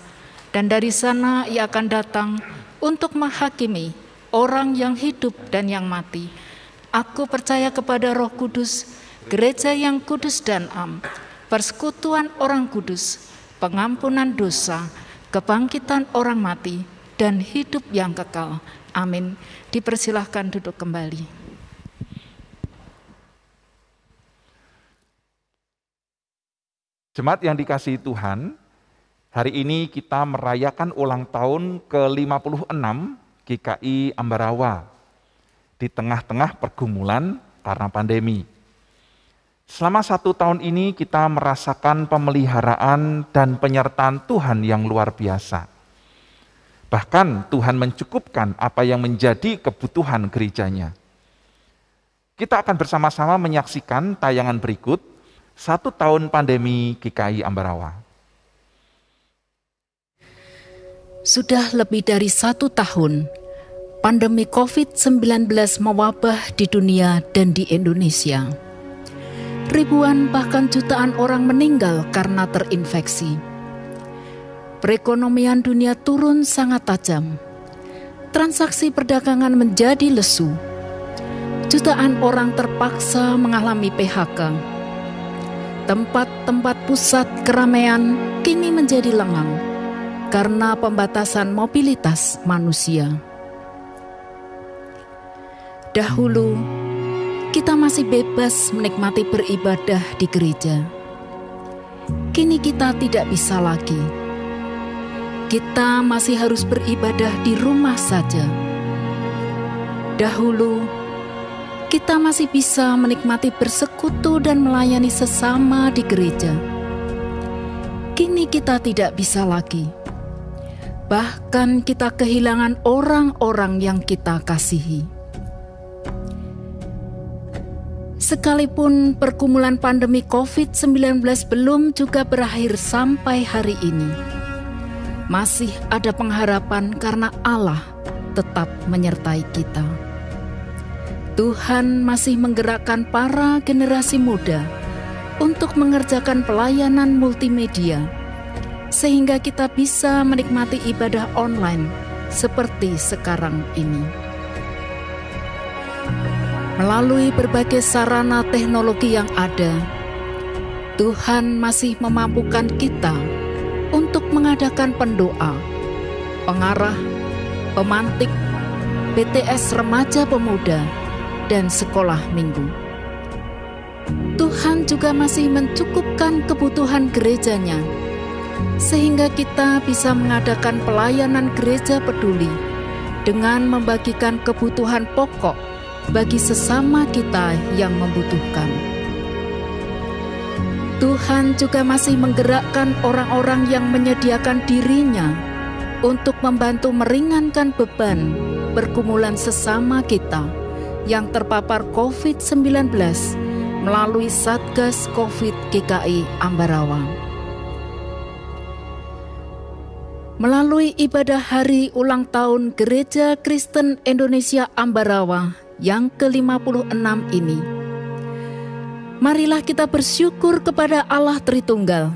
dan dari sana Ia akan datang untuk menghakimi orang yang hidup dan yang mati. Aku percaya kepada Roh Kudus, gereja yang kudus dan am, persekutuan orang kudus, pengampunan dosa, kebangkitan orang mati, dan hidup yang kekal. Amin. Dipersilahkan duduk kembali. Jemaat yang dikasihi Tuhan, hari ini kita merayakan ulang tahun ke-56 GKI Ambarawa di tengah-tengah pergumulan karena pandemi. Selama 1 tahun ini kita merasakan pemeliharaan dan penyertaan Tuhan yang luar biasa. Bahkan Tuhan mencukupkan apa yang menjadi kebutuhan gerejanya. Kita akan bersama-sama menyaksikan tayangan berikut, 1 tahun pandemi GKI Ambarawa. Sudah lebih dari 1 tahun, pandemi COVID-19 mewabah di dunia dan di Indonesia. Ribuan bahkan jutaan orang meninggal karena terinfeksi. Perekonomian dunia turun sangat tajam. Transaksi perdagangan menjadi lesu. Jutaan orang terpaksa mengalami PHK. Tempat-tempat pusat keramaian kini menjadi lengang karena pembatasan mobilitas manusia. Dahulu, kita masih bebas menikmati beribadah di gereja. Kini kita tidak bisa lagi. Kita masih harus beribadah di rumah saja. Dahulu, kita masih bisa menikmati bersekutu dan melayani sesama di gereja. Kini kita tidak bisa lagi. Bahkan kita kehilangan orang-orang yang kita kasihi. Sekalipun pergumulan pandemi COVID-19 belum juga berakhir sampai hari ini, masih ada pengharapan karena Allah tetap menyertai kita. Tuhan masih menggerakkan para generasi muda untuk mengerjakan pelayanan multimedia, sehingga kita bisa menikmati ibadah online seperti sekarang ini. Melalui berbagai sarana teknologi yang ada, Tuhan masih memampukan kita untuk mengadakan pendoa, pengarah, pemantik, BTS remaja pemuda, dan sekolah minggu. Tuhan juga masih mencukupkan kebutuhan gerejanya, sehingga kita bisa mengadakan pelayanan gereja peduli dengan membagikan kebutuhan pokok bagi sesama kita yang membutuhkan. Tuhan juga masih menggerakkan orang-orang yang menyediakan dirinya untuk membantu meringankan beban pergumulan sesama kita yang terpapar COVID-19 melalui Satgas COVID GKI Ambarawa. Melalui ibadah hari ulang tahun Gereja Kristen Indonesia Ambarawa yang ke-56 ini, marilah kita bersyukur kepada Allah Tritunggal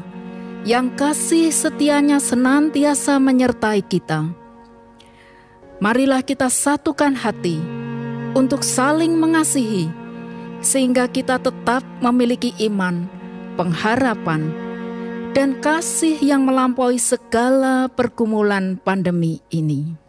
yang kasih setianya senantiasa menyertai kita. Marilah kita satukan hati untuk saling mengasihi, sehingga kita tetap memiliki iman, pengharapan, dan kasih yang melampaui segala pergumulan pandemi ini.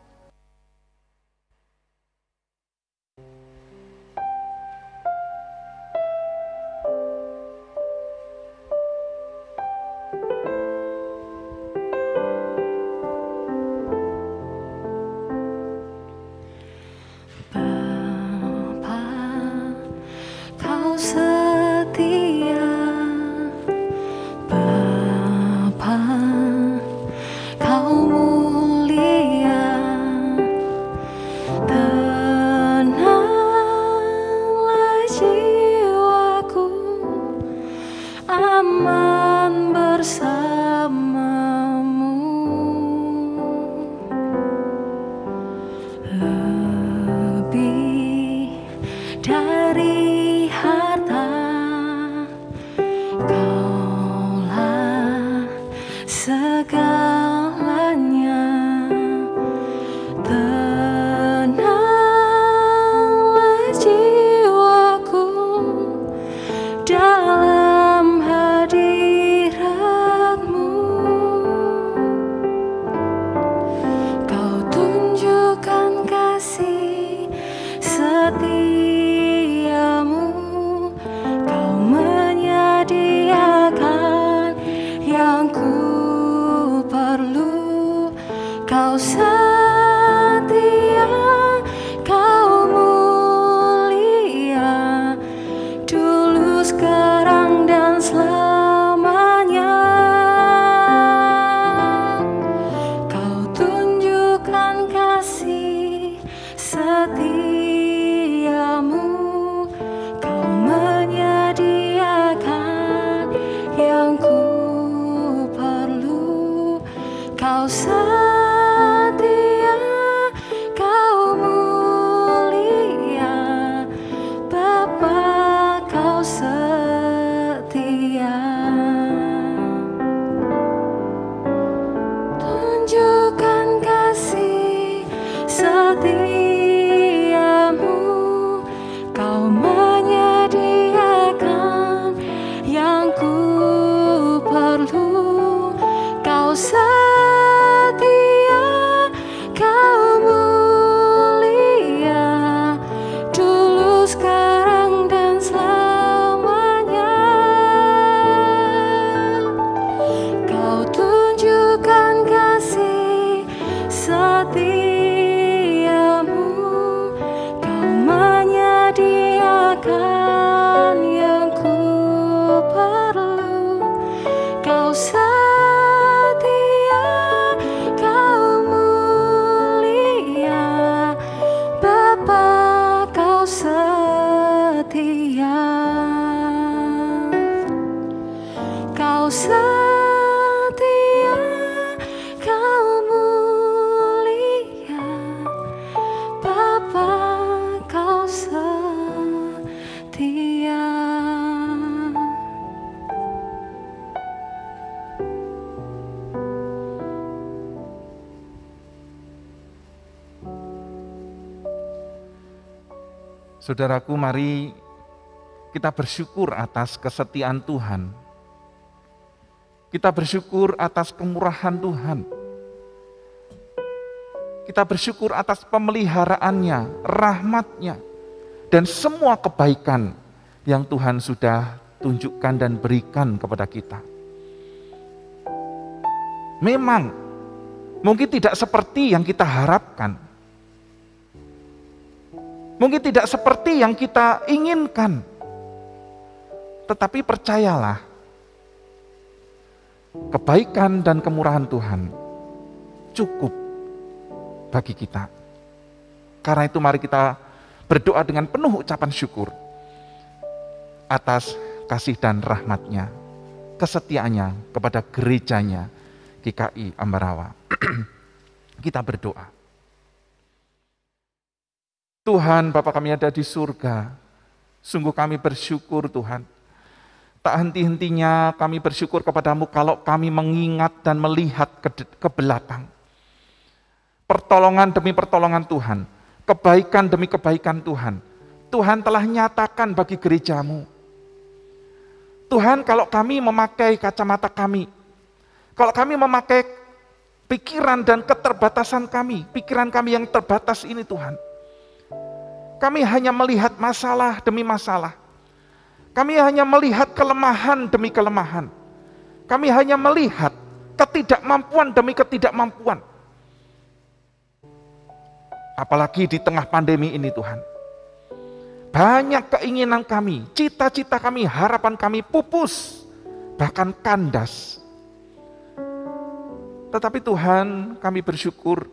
Kau mulia, setiamu, kau menyediakan yang ku perlu. Kau setia, kau mulia, dulu, sekarang, dan selamanya. Kau tunjukkan kasih setiamu, kau menyediakan yang ku perlu. Kau setia, kau mulia, Bapa, kau setia. Kau setia, kau mulia, Bapa, kau setia. Saudaraku, mari kita bersyukur atas kesetiaan Tuhan. Kita bersyukur atas kemurahan Tuhan. Kita bersyukur atas pemeliharaannya, rahmat-Nya, dan semua kebaikan yang Tuhan sudah tunjukkan dan berikan kepada kita. Memang, mungkin tidak seperti yang kita harapkan. Mungkin tidak seperti yang kita inginkan. Tetapi percayalah, kebaikan dan kemurahan Tuhan cukup bagi kita. Karena itu mari kita berdoa dengan penuh ucapan syukur atas kasih dan rahmat-Nya, kesetiaannya kepada gerejanya GKI Ambarawa. Kita berdoa. Tuhan, Bapa kami ada di surga, sungguh kami bersyukur Tuhan. Tak henti-hentinya kami bersyukur kepadamu kalau kami mengingat dan melihat ke belakang. Pertolongan demi pertolongan Tuhan, kebaikan demi kebaikan Tuhan, Tuhan telah nyatakan bagi gerejamu. Tuhan, kalau kami memakai kacamata kami, kalau kami memakai pikiran dan keterbatasan kami, pikiran kami yang terbatas ini Tuhan, kami hanya melihat masalah demi masalah. Kami hanya melihat kelemahan demi kelemahan. Kami hanya melihat ketidakmampuan demi ketidakmampuan. Apalagi di tengah pandemi ini Tuhan. Banyak keinginan kami, cita-cita kami, harapan kami pupus, bahkan kandas. Tetapi Tuhan, kami bersyukur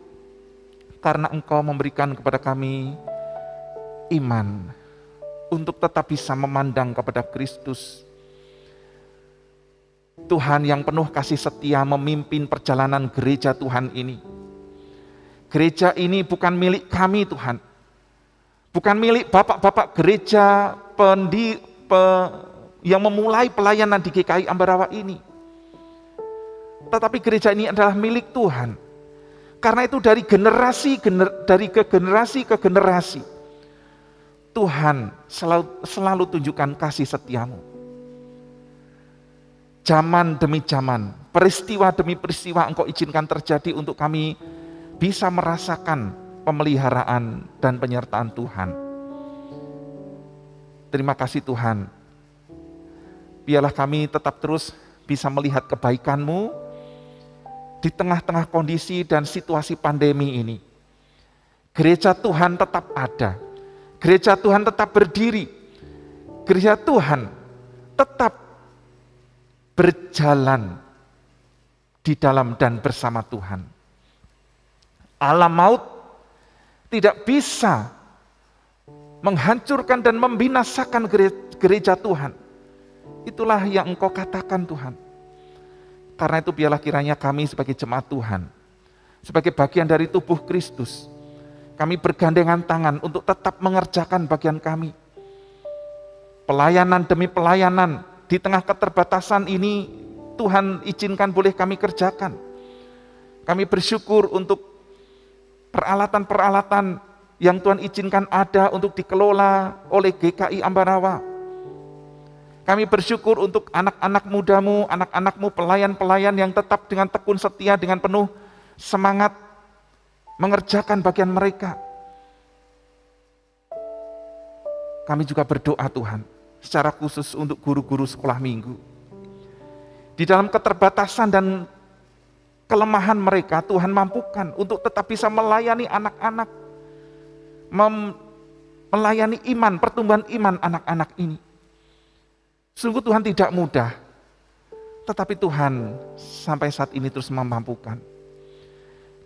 karena Engkau memberikan kepada kami iman untuk tetap bisa memandang kepada Kristus. Tuhan yang penuh kasih setia memimpin perjalanan gereja Tuhan ini. Gereja ini bukan milik kami Tuhan. Bukan milik bapak-bapak gereja yang memulai pelayanan di GKI Ambarawa ini. Tetapi gereja ini adalah milik Tuhan. Karena itu dari generasi ke generasi, Tuhan selalu tunjukkan kasih setiamu. Zaman demi zaman, peristiwa demi peristiwa Engkau izinkan terjadi untuk kami bisa merasakan pemeliharaan dan penyertaan Tuhan. Terima kasih Tuhan. Biarlah kami tetap terus bisa melihat kebaikan-Mu di tengah-tengah kondisi dan situasi pandemi ini. Gereja Tuhan tetap ada. Gereja Tuhan tetap berdiri. Gereja Tuhan tetap berjalan di dalam dan bersama Tuhan. Alam maut tidak bisa menghancurkan dan membinasakan gereja Tuhan. Itulah yang Engkau katakan Tuhan. Karena itu biarlah kiranya kami sebagai jemaat Tuhan, sebagai bagian dari tubuh Kristus, kami bergandengan tangan untuk tetap mengerjakan bagian kami. Pelayanan demi pelayanan di tengah keterbatasan ini Tuhan izinkan boleh kami kerjakan. Kami bersyukur untuk peralatan-peralatan yang Tuhan izinkan ada untuk dikelola oleh GKI Ambarawa. Kami bersyukur untuk anak-anak mudamu, anak-anakmu, pelayan-pelayan yang tetap dengan tekun setia, dengan penuh semangat mengerjakan bagian mereka. Kami juga berdoa Tuhan, secara khusus untuk guru-guru sekolah minggu. Di dalam keterbatasan dan kelemahan mereka, Tuhan mampukan untuk tetap bisa melayani anak-anak, melayani iman, pertumbuhan iman anak-anak ini. Sungguh Tuhan tidak mudah, tetapi Tuhan sampai saat ini terus memampukan.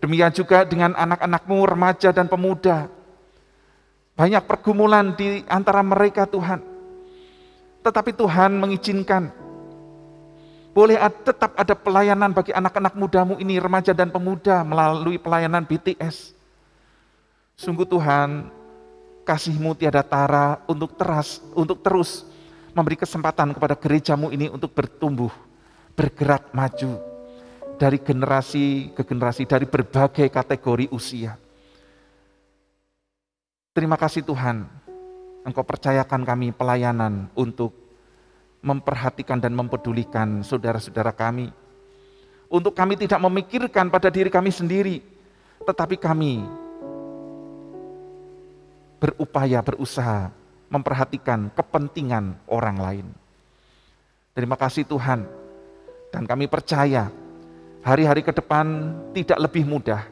Demikian juga dengan anak-anakmu, remaja dan pemuda. Banyak pergumulan di antara mereka Tuhan. Tetapi Tuhan mengizinkan, boleh tetap ada pelayanan bagi anak-anak mudamu ini, remaja dan pemuda melalui pelayanan BTS. Sungguh Tuhan, kasih-Mu tiada tara untuk terus memberi kesempatan kepada gerejamu ini untuk bertumbuh, bergerak maju dari generasi ke generasi, dari berbagai kategori usia. Terima kasih Tuhan, Engkau percayakan kami pelayanan untuk memperhatikan dan mempedulikan saudara-saudara kami. Untuk kami tidak memikirkan pada diri kami sendiri, tetapi kami berupaya, berusaha memperhatikan kepentingan orang lain. Terima kasih Tuhan, dan kami percaya hari-hari ke depan tidak lebih mudah,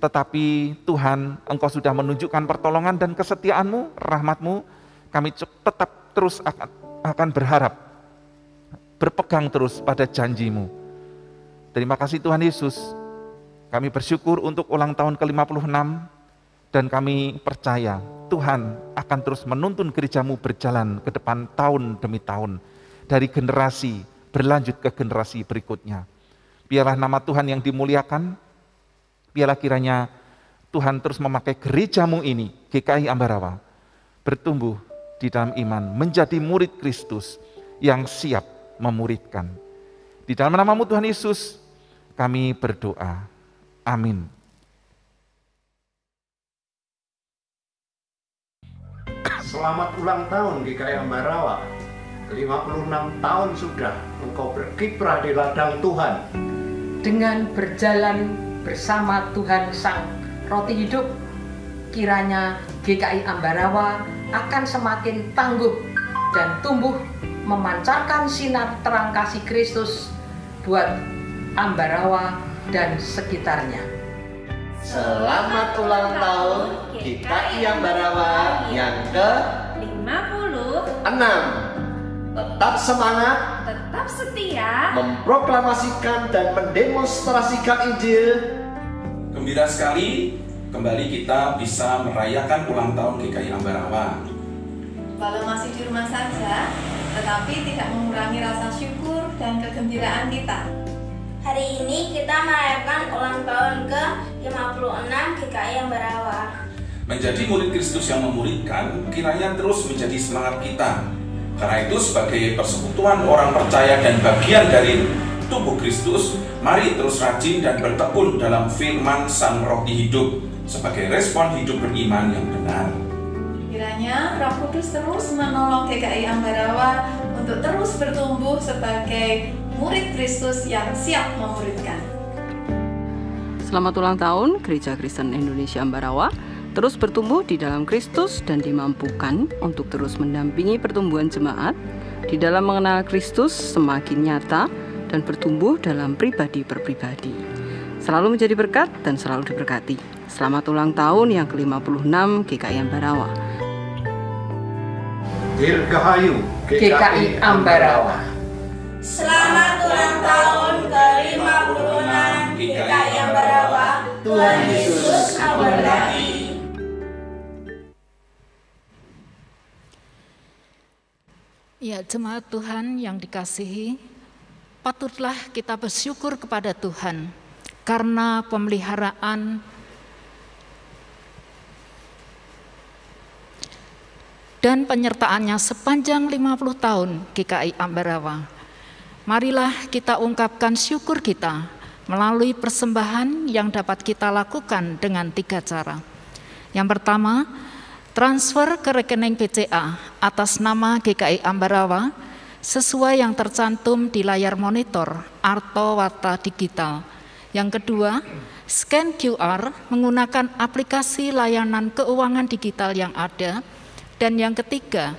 tetapi Tuhan, Engkau sudah menunjukkan pertolongan dan kesetiaan-Mu, rahmat-Mu. Kami tetap terus akan berharap, berpegang terus pada janji-Mu. Terima kasih Tuhan Yesus. Kami bersyukur untuk ulang tahun ke-56, dan kami percaya Tuhan akan terus menuntun gereja-Mu berjalan ke depan tahun demi tahun, dari generasi berlanjut ke generasi berikutnya. Biarlah nama Tuhan yang dimuliakan, biarlah kiranya Tuhan terus memakai gereja-Mu ini, GKI Ambarawa, bertumbuh di dalam iman, menjadi murid Kristus yang siap memuridkan. Di dalam nama-Mu Tuhan Yesus, kami berdoa. Amin. Selamat ulang tahun GKI Ambarawa. 56 tahun sudah Engkau berkiprah di ladang Tuhan. Dengan berjalan bersama Tuhan Sang Roti Hidup, kiranya GKI Ambarawa akan semakin tangguh dan tumbuh memancarkan sinar terang kasih Kristus buat Ambarawa dan sekitarnya. Selamat ulang tahun GKI Ambarawa yang ke-56. Tetap semangat, tetap setia, memproklamasikan dan mendemonstrasikan Injil. Gembira sekali kembali kita bisa merayakan ulang tahun GKI Ambarawa. Walau masih di rumah saja, tetapi tidak mengurangi rasa syukur dan kegembiraan kita. Hari ini kita merayakan ulang tahun ke-56 GKI Ambarawa. Menjadi murid Kristus yang memuridkan, kiranya terus menjadi semangat kita. Karena itu sebagai persekutuan orang percaya dan bagian dari tubuh Kristus, mari terus rajin dan bertekun dalam firman Sang Roti Hidup sebagai respon hidup beriman yang benar. Kiranya Roh Kudus terus menolong GKI Ambarawa untuk terus bertumbuh sebagai murid Kristus yang siap memuridkan. Selamat ulang tahun Gereja Kristen Indonesia Ambarawa. Terus bertumbuh di dalam Kristus dan dimampukan untuk terus mendampingi pertumbuhan jemaat di dalam mengenal Kristus semakin nyata dan bertumbuh dalam pribadi per pribadi. Selalu menjadi berkat dan selalu diberkati. Selamat ulang tahun yang ke-56 GKI Ambarawa. Dirgahayu GKI Ambarawa. Selamat ulang tahun ke-56 GKI Ambarawa. Tuhan Yesus memberkati. Ya, jemaat Tuhan yang dikasihi, patutlah kita bersyukur kepada Tuhan karena pemeliharaan dan penyertaannya sepanjang 50 tahun GKI Ambarawa. Marilah kita ungkapkan syukur kita melalui persembahan yang dapat kita lakukan dengan 3 cara. Yang pertama, transfer ke rekening BCA atas nama GKI Ambarawa sesuai yang tercantum di layar monitor Arto Warta Digital. Yang kedua, scan QR menggunakan aplikasi layanan keuangan digital yang ada. Dan yang ketiga,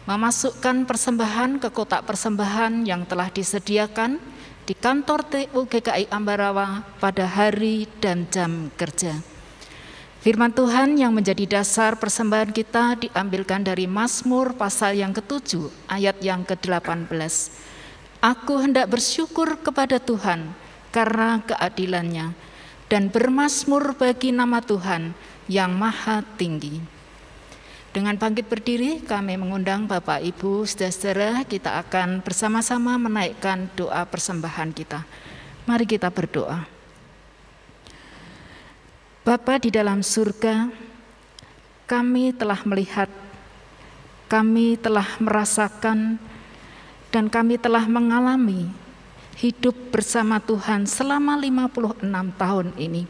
memasukkan persembahan ke kotak persembahan yang telah disediakan di kantor TU GKI Ambarawa pada hari dan jam kerja. Firman Tuhan yang menjadi dasar persembahan kita diambilkan dari Mazmur pasal yang ke-7 ayat yang ke-18. Aku hendak bersyukur kepada Tuhan karena keadilannya dan bermazmur bagi nama Tuhan yang maha tinggi. Dengan bangkit berdiri, kami mengundang Bapak Ibu, saudara-saudara, kita akan bersama-sama menaikkan doa persembahan kita. Mari kita berdoa. Bapa di dalam surga, kami telah melihat, kami telah merasakan, dan kami telah mengalami hidup bersama Tuhan selama 56 tahun ini.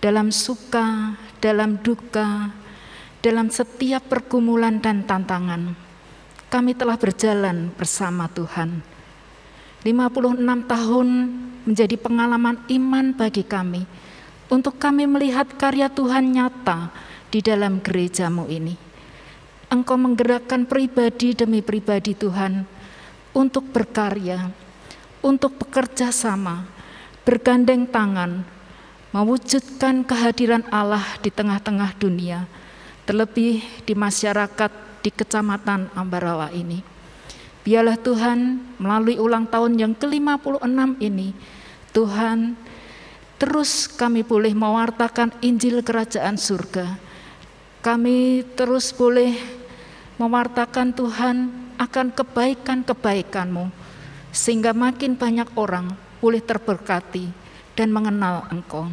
Dalam suka, dalam duka, dalam setiap pergumulan dan tantangan, kami telah berjalan bersama Tuhan. 56 tahun menjadi pengalaman iman bagi kami, untuk kami melihat karya Tuhan nyata di dalam gerejamu ini. Engkau menggerakkan pribadi demi pribadi Tuhan, untuk berkarya, untuk bekerja sama, bergandeng tangan, mewujudkan kehadiran Allah di tengah-tengah dunia, terlebih di masyarakat di Kecamatan Ambarawa ini. Biarlah Tuhan melalui ulang tahun yang ke-56 ini, Tuhan terus kami boleh mewartakan Injil Kerajaan Surga. Kami terus boleh mewartakan Tuhan akan kebaikan-kebaikan-Mu, sehingga makin banyak orang boleh terberkati dan mengenal Engkau.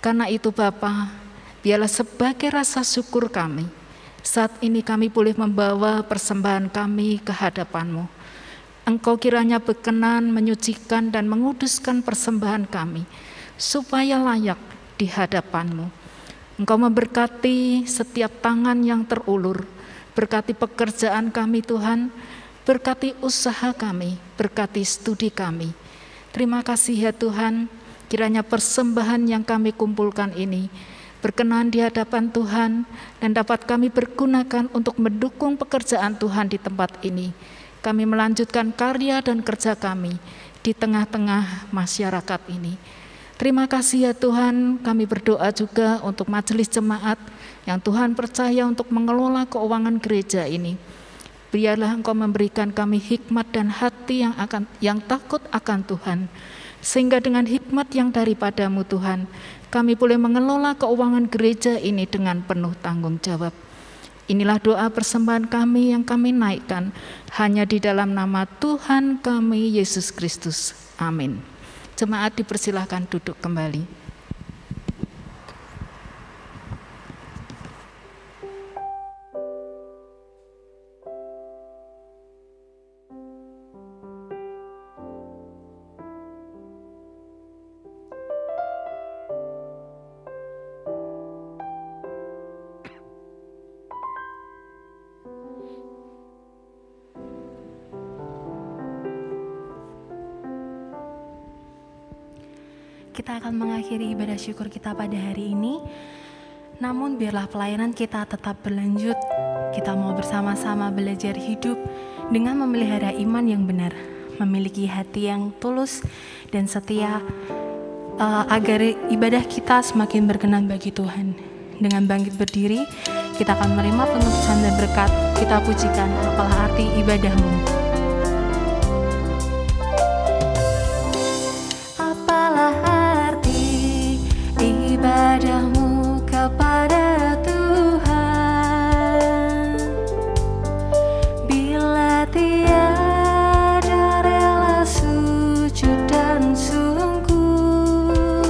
Karena itu Bapa, biarlah sebagai rasa syukur kami, saat ini kami boleh membawa persembahan kami ke hadapan-Mu. Engkau kiranya berkenan menyucikan dan menguduskan persembahan kami, supaya layak di hadapan-Mu. Engkau memberkati setiap tangan yang terulur, berkati pekerjaan kami Tuhan, berkati usaha kami, berkati studi kami. Terima kasih ya Tuhan, kiranya persembahan yang kami kumpulkan ini berkenan di hadapan Tuhan dan dapat kami pergunakan untuk mendukung pekerjaan Tuhan di tempat ini. Kami melanjutkan karya dan kerja kami di tengah-tengah masyarakat ini. Terima kasih ya Tuhan, kami berdoa juga untuk majelis jemaat yang Tuhan percaya untuk mengelola keuangan gereja ini. Biarlah Engkau memberikan kami hikmat dan hati yang takut akan Tuhan, sehingga dengan hikmat yang daripada-Mu Tuhan, kami boleh mengelola keuangan gereja ini dengan penuh tanggung jawab. Inilah doa persembahan kami yang kami naikkan hanya di dalam nama Tuhan kami Yesus Kristus. Amin. Jemaat dipersilahkan duduk kembali. Kita akan mengakhiri ibadah syukur kita pada hari ini. Namun biarlah pelayanan kita tetap berlanjut. Kita mau bersama-sama belajar hidup dengan memelihara iman yang benar, memiliki hati yang tulus dan setia, agar ibadah kita semakin berkenan bagi Tuhan. Dengan bangkit berdiri, kita akan menerima penutusan dan berkat. Kita pujikan apalah arti ibadah-Mu. Ibadahmu kepada Tuhan, bila tiada rela sujud dan sungguh,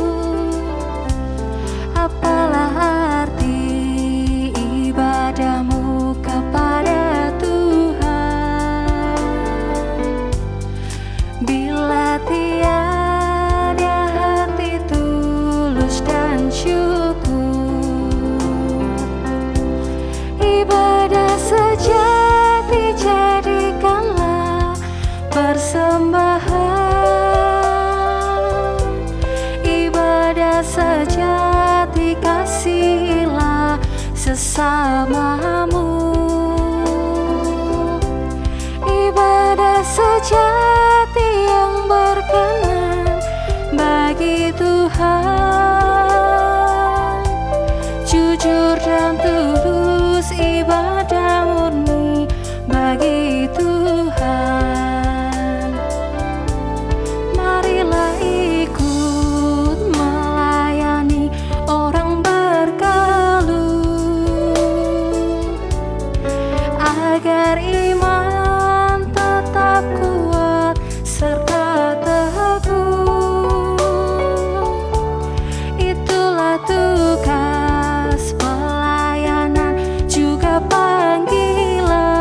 apalah arti ibadahmu kepada Tuhan. sesamamu. Ibadah sejati yang berkenan bagi Tuhan, jujur dan tulus ibadah murni bagi Tuhan. Marilah ikut melayani orang berkeluh, agar iman tetap kuat serta teguh. Itulah tugas pelayanan juga panggilan,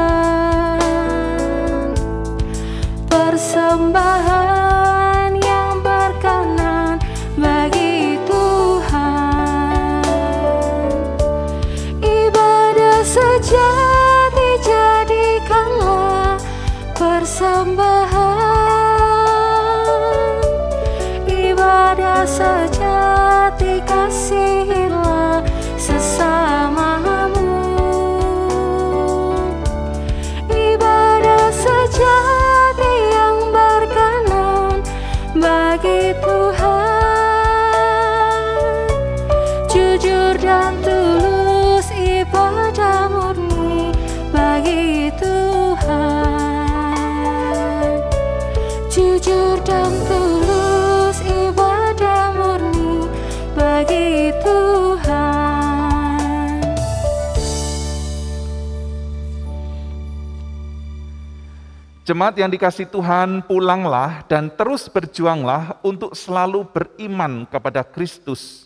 persembahan yang berkenan bagi Tuhan. Ibadah sejati jadikanlah persembahan, ibadah sejati kasihilah sesamamu. Ibadah sejati yang berkenan bagi Tuhan, jujur dan tulus ibadah murni bagi Tuhan, jujur dan tulus ibadah murni bagi Tuhan. Jemaat yang dikasihi Tuhan, pulanglah dan terus berjuanglah untuk selalu beriman kepada Kristus,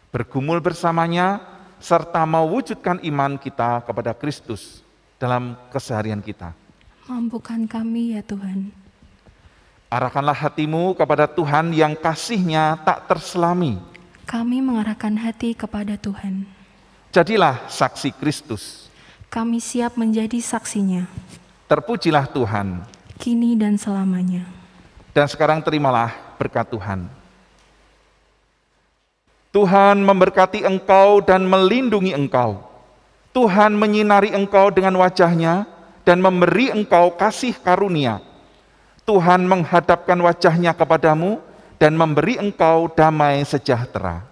bergumul bersamanya, serta mewujudkan iman kita kepada Kristus dalam keseharian kita. Mampukan kami ya Tuhan. Arahkanlah hatimu kepada Tuhan yang kasih-Nya tak terselami. Kami mengarahkan hati kepada Tuhan. Jadilah saksi Kristus. Kami siap menjadi saksinya, Terpujilah Tuhan. kini dan selamanya. Dan sekarang terimalah berkat Tuhan. Tuhan memberkati engkau dan melindungi engkau. Tuhan menyinari engkau dengan wajah-Nya dan memberi engkau kasih karunia. Tuhan menghadapkan wajah-Nya kepadamu dan memberi engkau damai sejahtera.